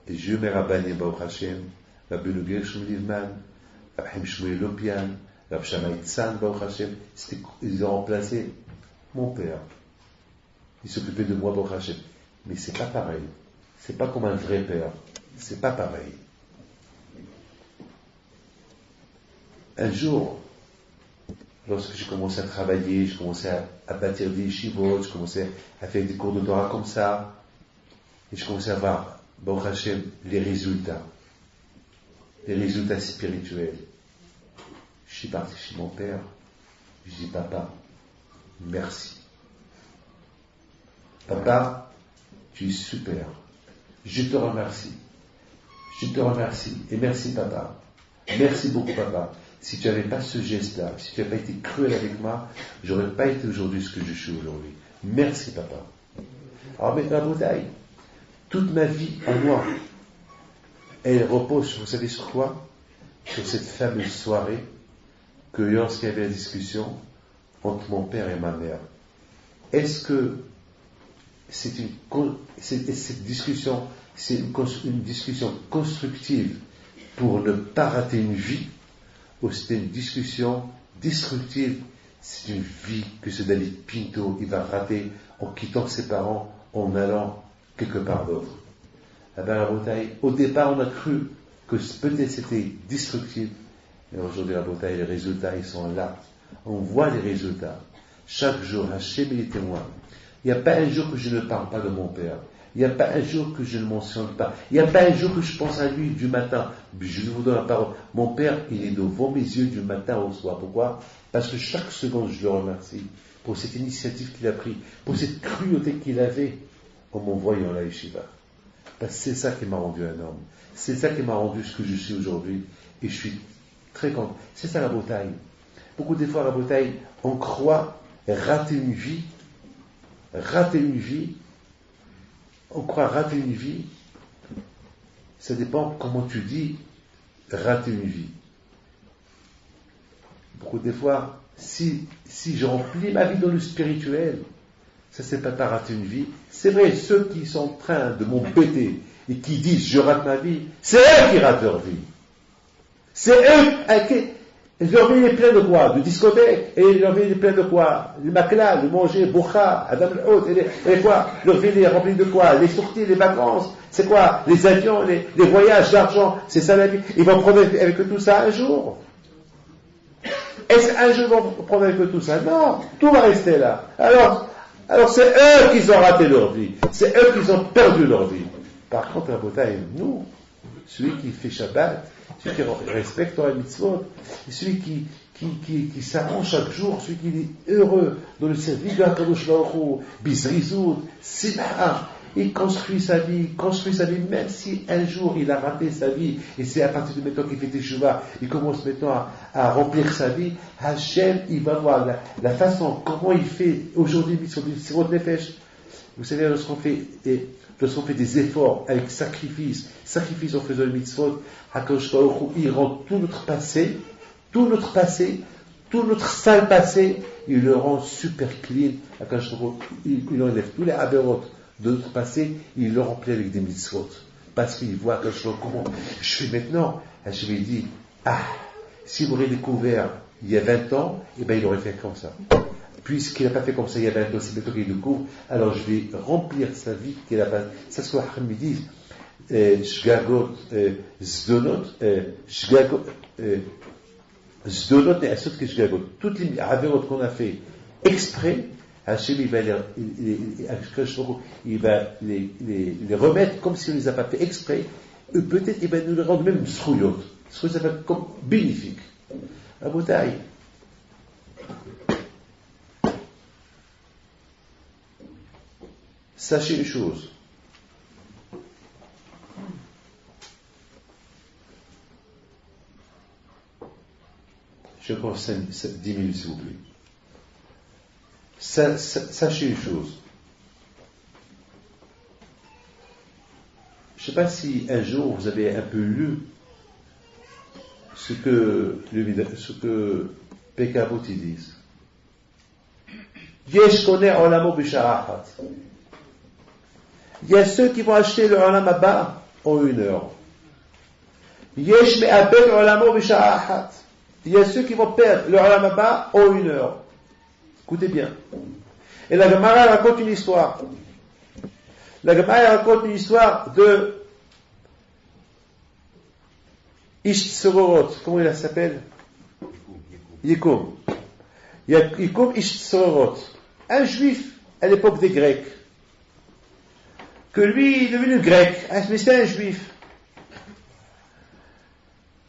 Et Dieu m'a rabbané, Baruch Hashem, Rabbi Nugel Shmuel Rabbi Shmuel Lopian, Rabbi Shammai Tzan, Baruch Hashem, ils ont remplacé mon père. Ils s'occupaient de moi, Baruch Hashem. Mais c'est pas pareil. C'est pas comme un vrai père. C'est pas pareil. Un jour, lorsque j'ai commencé à travailler, je commençais à bâtir des yeshivot, je commençais à faire des cours de Torah comme ça, et je commençais à voir, Baruch Hashem, les résultats spirituels. Je suis parti chez mon père, je dis, papa, merci. Papa, tu es super. Je te remercie. Je te remercie. Et merci, papa. Merci beaucoup, papa. Si tu n'avais pas ce geste-là, si tu n'avais pas été cruel avec moi, j'aurais pas été aujourd'hui ce que je suis aujourd'hui. Merci, papa. Alors, mais la bouteille, toute ma vie à moi, elle repose, vous savez sur quoi? Sur cette fameuse soirée que lorsqu'il y avait la discussion entre mon père et ma mère. Est-ce que cette discussion, c'est une discussion constructive pour ne pas rater une vie, ou c'est une discussion destructive, c'est une vie que ce David Pinto il va rater en quittant ses parents, en allant quelque part d'autre. Au départ on a cru que peut-être c'était destructif, Et aujourd'hui, les résultats, ils sont là. On voit les résultats. Chaque jour, Hachem est témoin. Il n'y a pas un jour que je ne parle pas de mon père. Il n'y a pas un jour que je ne mentionne pas. Il n'y a pas un jour que je pense à lui du matin. Je vous donne la parole. Mon père, il est devant mes yeux du matin au soir. Pourquoi? Parce que chaque seconde, je le remercie pour cette initiative qu'il a prise, pour cette cruauté qu'il avait en m'envoyant à la yeshiva. Parce que c'est ça qui m'a rendu un homme. C'est ça qui m'a rendu ce que je suis aujourd'hui. Et je suis très content. C'est ça la bataille. Beaucoup de fois, la bataille, on croit rater une vie. Rater une vie. On croit rater une vie. Ça dépend comment tu dis rater une vie. Beaucoup de fois, si je remplis ma vie dans le spirituel, ça c'est pas rater une vie. C'est vrai, ceux qui sont en train de m'embêter et qui disent je rate ma vie, c'est eux qui ratent leur vie. C'est eux. Leur vie est pleine de quoi? De discothèques. Et leur vie est pleine de quoi? Le makla, le manger, bourra, Adam le et quoi? Leur vie est remplie de quoi? Les sorties, les vacances. C'est quoi? Les avions, les voyages, l'argent. C'est ça la vie. Ils vont prendre avec tout ça un jour. Est-ce qu'un jour ils vont prendre avec tout ça? Non. Tout va rester là. Alors c'est eux qui ont raté leur vie. C'est eux qui ont perdu leur vie. Par contre, la bataille, nous, celui qui fait Shabbat, celui qui respecte la mitzvot, celui qui s'arrange chaque jour, celui qui est heureux dans le service de HaKadosh Baruch Hu, Bizrizout, Simcha, il construit sa vie, même si un jour il a raté sa vie, et c'est à partir de maintenant qu'il fait Teshuvah, il commence maintenant à remplir sa vie, Hachem, il va voir la façon, comment il fait aujourd'hui, sur votre nefesh. Vous savez, lorsqu'on fait des efforts avec sacrifice en faisant le mitzvot, HaKadosh Baruch Hu, il rend tout notre passé, tout notre sale passé, il le rend super clean. HaKadosh Baruch Hu, il enlève tous les aberot de notre passé, il le remplit avec des mitzvot. Parce qu'il voit HaKadosh Baruch Hu, comment je fais maintenant. Je lui dis, s'il m'aurait découvert il y a 20 ans, il aurait fait comme ça. Puisqu'il n'a pas fait comme ça il y a 20 ans, c'est maintenant qu'il découvre, alors je vais remplir sa vie qu'il a pas. Ça, ce que Hachem me dit, Shgagot, Zdonot, Zdonot et Asot que Shgagot. Toutes les avérots qu'on a fait exprès, Hachem, il va les remettre comme si on ne les a pas fait exprès, et peut-être il va nous les rendre même srouyot. Ça s'appelle comme bénéfique. La bataille. Sachez une chose. Je prends 10 minutes s'il vous plaît. Sachez une chose. Je ne sais pas si un jour vous avez un peu lu ce que Pekavot disent. Yesh koneh olamo b'sha'achat. Il y a ceux qui vont acheter le olam haba en 1 heure. Yesh me'abed olamo b'sha'achat. Il y a ceux qui vont perdre le olam haba en 1 heure. Écoutez bien. Et la Gemara raconte une histoire. La Gemara raconte une histoire de Ishtsorot. Comment il s'appelle? Yikum. Yikum Ishtsorot. Un juif à l'époque des Grecs. Que lui est devenu grec, mais c'est un juif.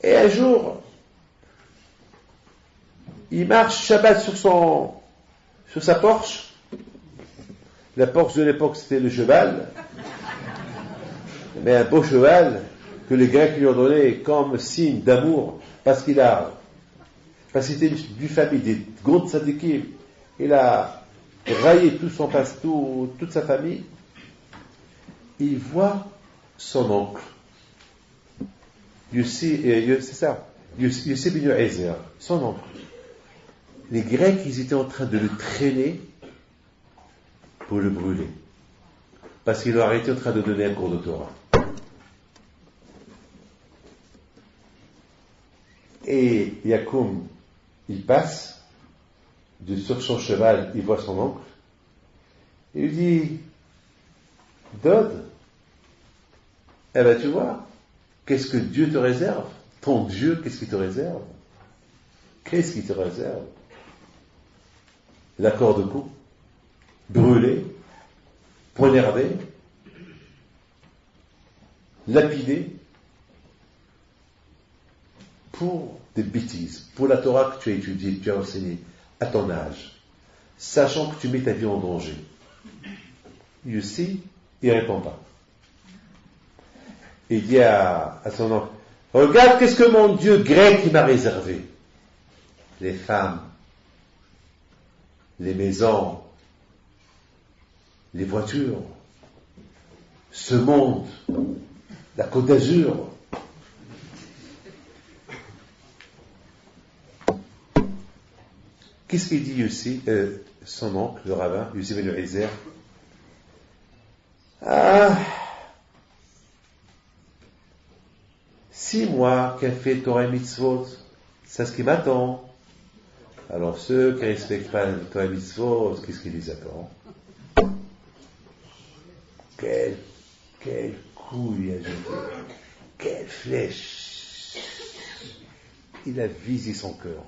Et un jour, il marche Shabbat sur sa Porsche. La Porsche de l'époque, c'était le cheval. Mais un beau cheval que les Grecs lui ont donné comme signe d'amour, parce qu'il était d'une famille des grands tzadikim. Il a raillé toute sa famille. Il voit son oncle, Yossi ben Yoézer, son oncle. Les Grecs, ils étaient en train de le traîner pour le brûler, parce qu'il leur était en train de donner un cours de Torah. Et Yacoum, il passe sur son cheval, il voit son oncle, et il lui dit, Dod, tu vois, qu'est-ce que Dieu te réserve? Ton Dieu, qu'est-ce qu'il te réserve? qu'est-ce qui te réserve? La corde au cou, brûlée, poignardée, lapidée, pour des bêtises, pour la Torah que tu as étudiée, que tu as enseignée, à ton âge, sachant que tu mets ta vie en danger. Yossi, il ne répond pas. Il dit à son oncle, regarde qu'est-ce que mon Dieu grec m'a réservé. Les femmes, les maisons, les voitures, ce monde, la Côte d'Azur. Qu'est-ce qu'il dit aussi, son oncle, le rabbin, Yossi ben Eliezer? Ah, si moi qui ai fait Torah et Mitzvot, c'est ce qui m'attend. Alors ceux qui ne respectent pas la Torah et Mitzvot, qu'est-ce qui les attend? Quelle couille a jeté, quelle flèche. Il a visé son cœur.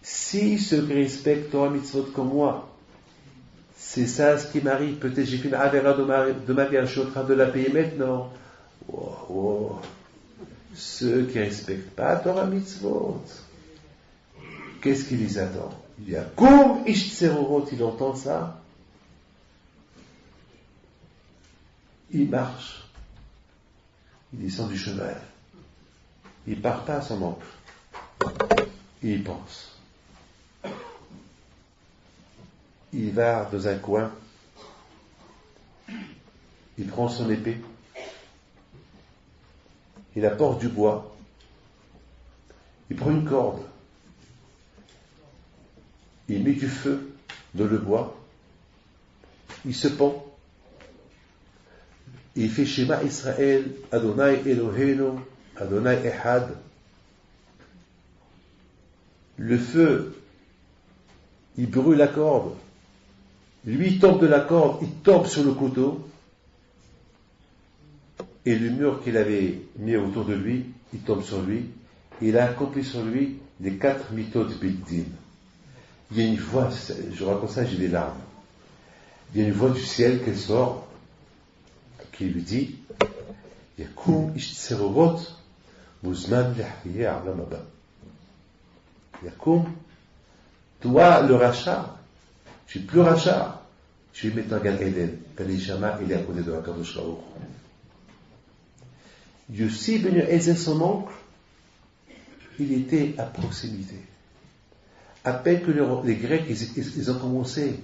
Si ceux qui respectent Torah et Mitzvot comme moi, c'est ça ce qui m'arrive. Peut-être j'ai fait une avéra de ma vie, je suis en train de la payer maintenant. Wow. Ceux qui ne respectent pas Torah Mitzvot, qu'est-ce qui les attend? Il y a Koum Ish Tserorot, il entend ça. Il marche. Il descend du cheval. Il ne part pas à son oncle. Il pense. Il va dans un coin, il prend son épée, il apporte du bois, il prend une corde, il met du feu dans le bois, il se pend, il fait Shema Israël, Adonai Eloheinu, Adonai Echad. Le feu, il brûle la corde. Lui, il tombe de la corde, il tombe sur le couteau, et le mur qu'il avait mis autour de lui, il tombe sur lui, et il a accompli sur lui les 4 mitzvot bid'in. Il y a une voix, je raconte ça, j'ai des larmes. Il y a une voix du ciel qui sort, qui lui dit, Yakum ish tserorot, muzman lehriye a'lam haba. Yakum, toi, le rachat, tu es plus rachat, tu es maintenant Gan Eden. Gan Ishama, il est à côté de la Kadosh Baruch. Yossi ben Eliezer, son oncle, il était à proximité. À peine que les Grecs, ils ont commencé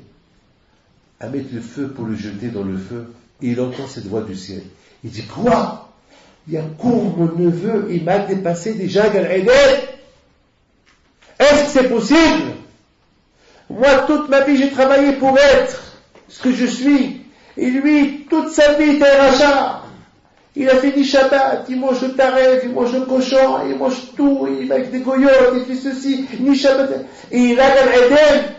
à mettre le feu pour le jeter dans le feu, et il entend cette voix du ciel. Il dit, quoi? Yacoub, mon neveu, il m'a dépassé déjà Gan Eden. Est-ce que c'est possible? Moi, toute ma vie, j'ai travaillé pour être ce que je suis. Et lui, toute sa vie, était un rachat. Il a fait ni Shabbat, il mange le taref, il mange le cochon, il mange tout, il va avec des goyotes, il fait ceci, ni Shabbat. Et il a Gan Eden.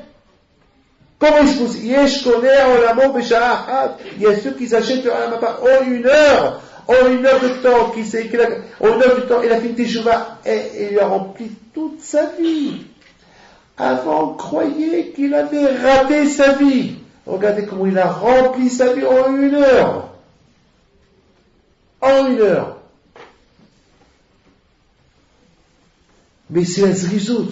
Comment est-ce possible? Yesh koneh olamo b'shara achat. Il y a ceux qui s'achètent en une heure de temps, en une heure de temps, il a fait une teshuva et il a rempli toute sa vie. Avant, on croyait qu'il avait raté sa vie. Regardez comment il a rempli sa vie en une heure. En une heure. Mais c'est un zrizout.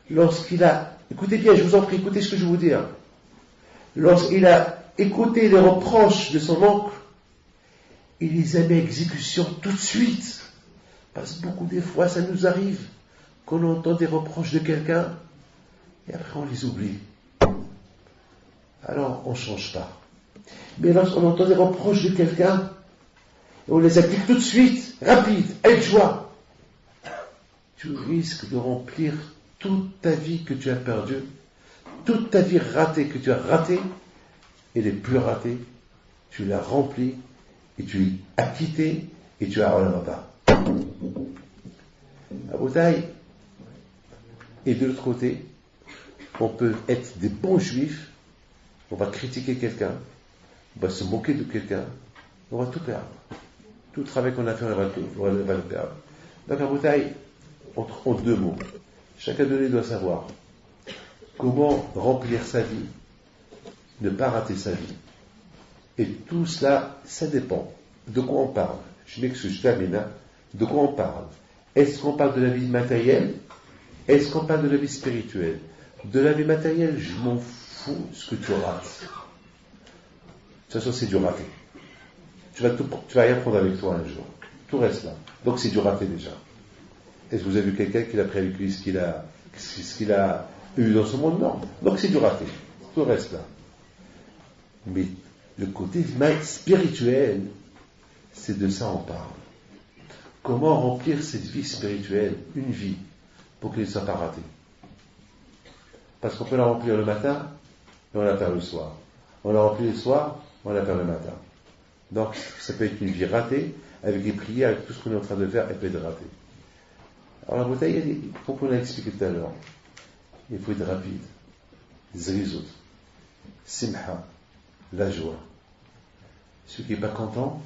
Lorsqu'il a, écoutez bien, je vous en prie, écoutez ce que je vais vous dire. Lorsqu'il a écouté les reproches de son oncle, il les a mis à exécution tout de suite. Parce que beaucoup des fois, ça nous arrive qu'on entend des reproches de quelqu'un et après on les oublie. Alors on ne change pas. Mais lorsqu'on entend des reproches de quelqu'un, on les applique tout de suite, rapide, avec joie. Tu risques de remplir toute ta vie que tu as perdue, toute ta vie ratée que tu as ratée, et les plus ratées, tu l'as remplie, et tu l'as acquittée, et tu as Olamaba. À Boutaï. Et de l'autre côté, on peut être des bons juifs, on va critiquer quelqu'un, on va se moquer de quelqu'un, on va tout perdre. Tout le travail qu'on a fait, on va le perdre. Donc, un bouteille, en deux mots. Chacun de nous doit savoir comment remplir sa vie, ne pas rater sa vie. Et tout cela, ça dépend de quoi on parle. Je m'excuse, je termine. De quoi on parle? Est-ce qu'on parle de la vie matérielle? Est-ce qu'on parle de la vie spirituelle? De la vie matérielle, je m'en fous ce que tu rates. De toute façon, c'est du raté. Tu vas rien prendre avec toi un jour. Tout reste là. Donc c'est du raté déjà. Est-ce que vous avez vu quelqu'un qui l'a pris avec lui ce qu'il a eu dans ce monde? Non. Donc c'est du raté. Tout reste là. Mais le côté spirituel, c'est de ça on parle. Comment remplir cette vie spirituelle, une vie, pour qu'elle ne soit pas ratée? Parce qu'on peut la remplir le matin, et on la perd le soir. On la remplit le soir, on la perd le matin. Donc, ça peut être une vie ratée, avec les prières, avec tout ce qu'on est en train de faire, elle peut être ratée. Alors la bouteille, comme on l'a expliqué tout à l'heure, il faut être rapide. Zrizut, simha, la joie. Celui qui n'est pas content,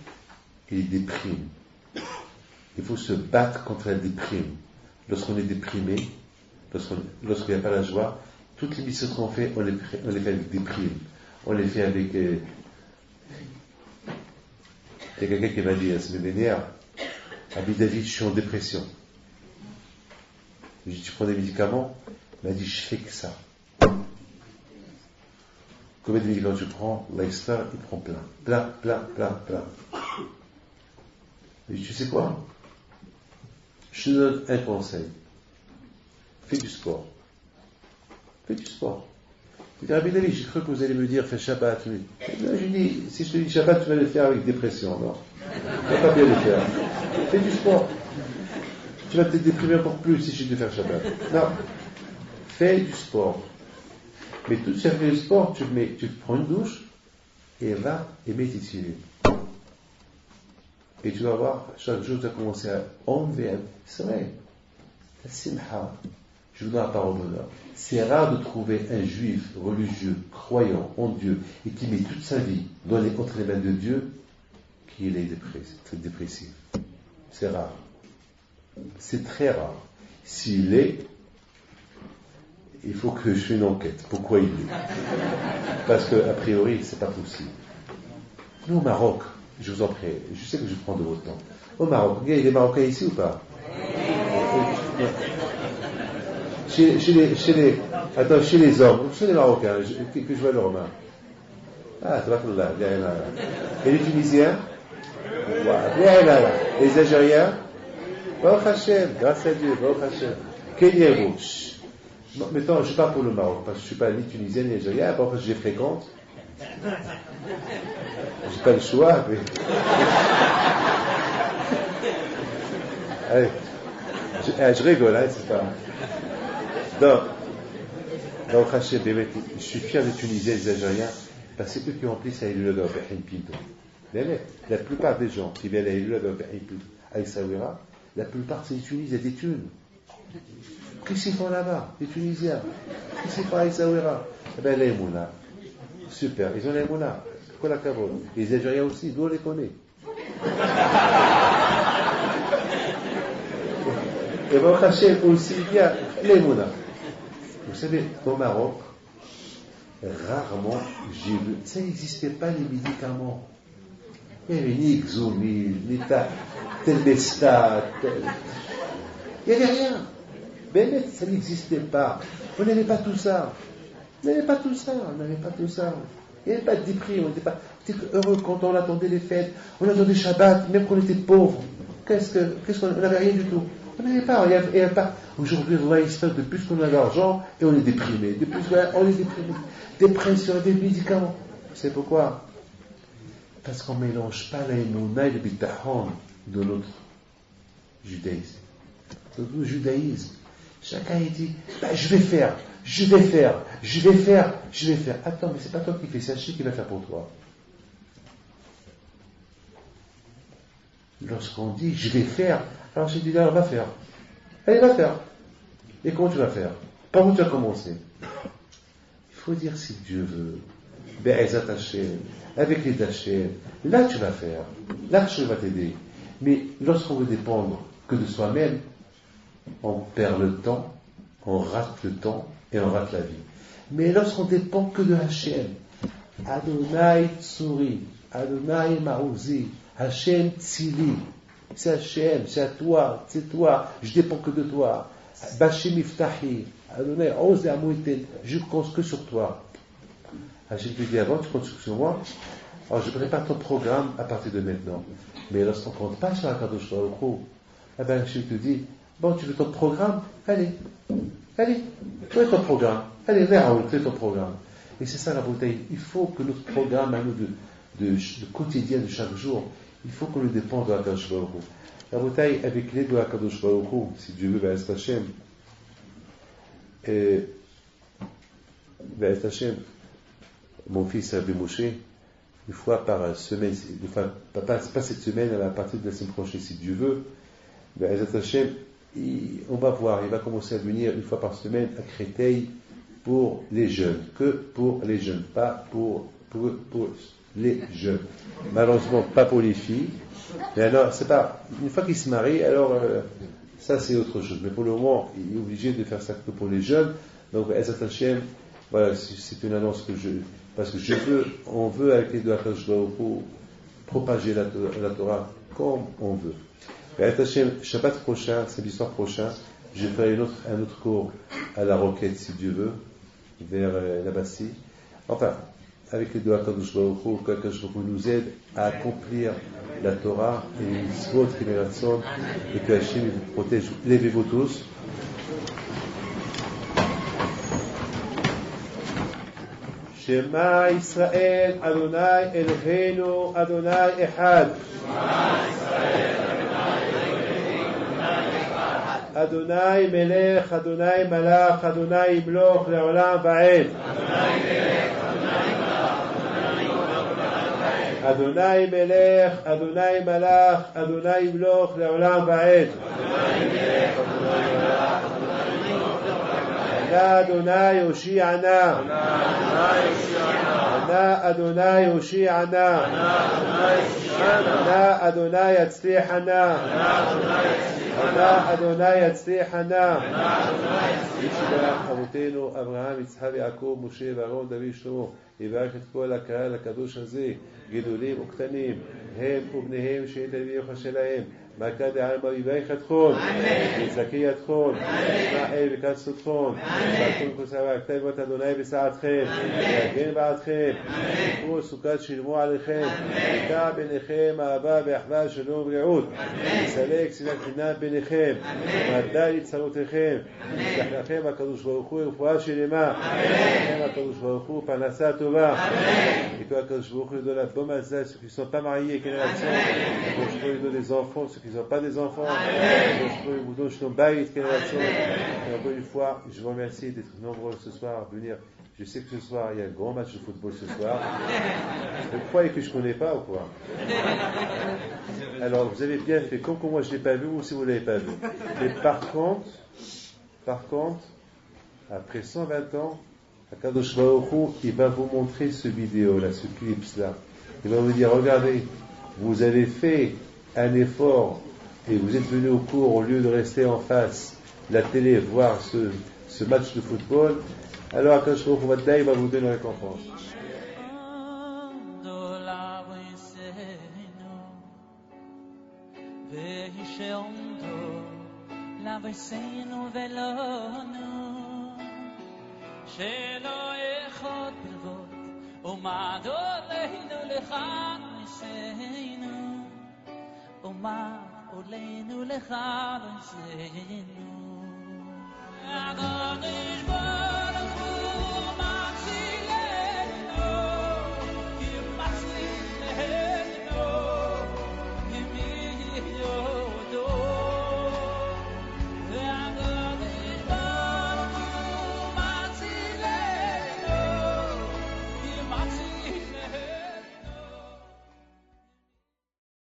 il déprime. Il faut se battre contre la déprime. Lorsqu'on est déprimé, lorsqu'il n'y a pas la joie, toutes les missions qu'on fait, on les fait avec déprime. On les fait avec... Il y a quelqu'un qui m'a dit la semaine dernière, Abi David, je suis en dépression. J'ai dit, tu prends des médicaments? Il m'a dit, je fais que ça. Combien de médicaments tu prends? L'extra, il prend plein. Plein. J'ai dit, tu sais quoi? Je te donne un conseil. Fais du sport. J'ai dit, Rabbi David, j'ai cru que vous allez me dire, fais Shabbat. J'ai dit, si je te dis Shabbat, tu vas le faire avec dépression. Non. Tu vas pas bien le faire. Fais du sport. Tu vas te déprimer encore plus si je te dis faire Shabbat. Non. Fais du sport. Mais tout ce qui fait le sport, tu prends une douche et va et mets tes filets. Et tu vas voir, chaque jour, tu vas commencer à enlever. C'est vrai. La simha. Je vous donne la parole d'honneur. C'est rare de trouver un juif religieux, croyant en Dieu, et qui met toute sa vie entre les mains de Dieu, qui est dépressif. C'est rare. C'est très rare. S'il est, il faut que je fasse une enquête. Pourquoi il est? Parce qu'a priori, c'est pas possible. Nous, au Maroc, je vous en prie, je sais que je prends de votre temps. Au Maroc, il y a des Marocains ici ou pas? Chez les hommes, chez les Marocains, que je vois leurs mains. Ah, tabarakallah, et les Tunisiens? Les Algériens? Baruch Hashem, grâce à Dieu, Baruch Hashem. Kenyero. Maintenant, je parle pour le Maroc, parce que je ne suis pas ni Tunisien ni Algérien, parce que je les fréquente. J'ai pas le choix, mais... Allez, je rigole, hein, c'est pas... Donc, je suis fier des Tunisiens et des Algériens, parce que c'est eux qui remplissent à Ilula de Wabahin Pinto. La plupart des gens qui viennent à Ilula de Wabahin Pinto, à Essaouira, la plupart c'est des Tunisiens, des thunes. Qu'est-ce qu'ils font là-bas, les Tunisiens? Qu'est-ce qu'ils font à Essaouira? Eh bien, les Mouna. Super, ils ont les Mouna. Quoi la cabole? Les Algériens aussi, d'où on les connaît? Et Baruch Hashem aussi, il y a les Mouna. Vous savez, au Maroc, rarement j'ai vu, ça n'existait pas les médicaments. Il n'y avait ni Xomil, ni Telmestat, il n'y avait rien. Mais ça n'existait pas. On n'avait pas tout ça. On n'avait pas tout ça. Il n'y avait pas de déprime. On était heureux quand on attendait les fêtes. On attendait Shabbat, même quand on était pauvres. On n'avait rien du tout. On n'avait pas. Il y avait pas. Aujourd'hui, Allah espère de plus qu'on a d'argent et on est déprimé. De plus on est déprimé. Dépression, des médicaments. Vous savez pourquoi? Parce qu'on ne mélange pas la émouna et le bitahon de notre judaïsme. De notre judaïsme. Chacun dit, je vais faire. Attends, mais c'est pas toi qui fais ça, c'est qui va faire pour toi. Lorsqu'on dit, je vais faire, alors j'ai dit, alors va faire. Allez, va faire. Et comment tu vas faire? Par où tu vas commencer? Il faut dire si Dieu veut. Be'ezat Hashem, avec les Hashem, là tu vas faire. Là je vais t'aider. Mais lorsqu'on veut dépendre que de soi-même, on perd le temps, on rate le temps et on rate la vie. Mais lorsqu'on dépend que de Hachem, Adonai Tsuri, Adonai Maouzi, Hachem Tzili, c'est Hachem, c'est à toi, c'est toi, je dépends que de toi. Bachem Iftahi, Adonai Oz Amouiten, je compte que sur toi. Hachem te dit avant, tu comptes sur moi, alors je prépare ton programme à partir de maintenant. Mais lorsqu'on ne compte pas sur la Kadosh Baruch Hu, eh bien Hachem te dit, bon, tu veux ton programme? Allez, fais ton programme. Allez, fais ton programme. Et c'est ça la bouteille. Il faut que notre programme à nous de quotidien de chaque jour, il faut qu'on le dépende de la Kadosh Baruch Hu. La bouteille avec l'aide de la Kadosh Baruch Hu, si Dieu veut, Be'ez Hashem. Et Be'ez Hashem, mon fils Rabbi Moshe, une fois par semaine, pas cette semaine, à partir de la semaine prochaine, si Dieu veut, Be'ez Hashem, on va voir, il va commencer à venir une fois par semaine à Créteil pour les jeunes, que pour les jeunes, pas pour les jeunes. Malheureusement, pas pour les filles. Mais alors, c'est pas, une fois qu'ils se marient, alors, ça c'est autre chose. Mais pour le moment, il est obligé de faire ça que pour les jeunes. Donc, Ezat Hashem, voilà, c'est une annonce parce que on veut avec les deux Akadosh Baruch Hu propager la Torah comme on veut. Ezat Hashem, Shabbat prochain, samedi soir prochain, je ferai un autre cours à la Roquette, si Dieu veut, vers la Bastille. Enfin, avec les deux Akadosh Baruch Hu, qu'Akadosh Baruch Hu nous aide à accomplir la Torah et les mitzvot et que Hachem vous protège. Levez-vous tous. Shema Israël, Adonai Eloheinu, Adonai Echad. Adonai Melech, Adonai Malach, Adonai Imloch, Leolam Va'ed. Adonai Melech, Adonai Malach, Adonai Imloch, Leolam Va'ed. Ana Adonai Hoshi'ana. Ana Adonai Hoshi'ana. Ana Adonai Yatzlichana. Ana Adonai Yatzlichana. ישלח אבותינו אברהם, יצחק ויעקב, משה ואהרון, דוד שלמה, יברך את כל הקהל הקדוש הזה, גדולים וקטנים, הם ובניהם שאין תלמידי יוחשי להם, מלכה דעלמא יברך אתכם, יזכה אתכם, ישמעאל וקצותכם, ועתון כוסה כתב את אדוני בשעתכם, יגן בעדכם, יקרו סוכת שלמו עליכם, יקע ביניכם אהבה ואחווה שלום ורעות, יסלק שנאת חינם ביניכם, ומדע לצרותיכם, ישלח לכם הקדוש ברוך הוא רפואה שלמה, לכם הקדוש ברוך הוא פרנסה טובה, et que הקדוש ברוך הוא lui donne la bonne mazal, ceux qui ne sont pas mariés, quelle est l'action, הקדוש ברוך הוא lui donne des enfants, ceux qui ne sont pas des enfants, הקדוש ברוך הוא vous donne shalom bayit, quelle est l'action. Et encore une fois, je vous remercie d'être nombreux ce soir à venir. Je sais que ce soir, il y a un grand match de football ce soir. Vous croyez que je ne connais pas ou quoi? Alors, vous avez bien fait. Comme moi, je ne l'ai pas vu, ou si vous ne l'avez pas vu. Mais par contre, après 120 ans, Akadosh Baruch Hu, il va vous montrer ce vidéo-là, ce clip-là. Il va vous dire, regardez, vous avez fait un effort et vous êtes venu au cours au lieu de rester en face de la télé, voir ce match de football. Alors Akadosh Baruch Hu, il va vous donner une récompense. שלא יכול בלבוד ומה דולנו לך נשאנו ומה עולנו לך נשאנו אדון ישבור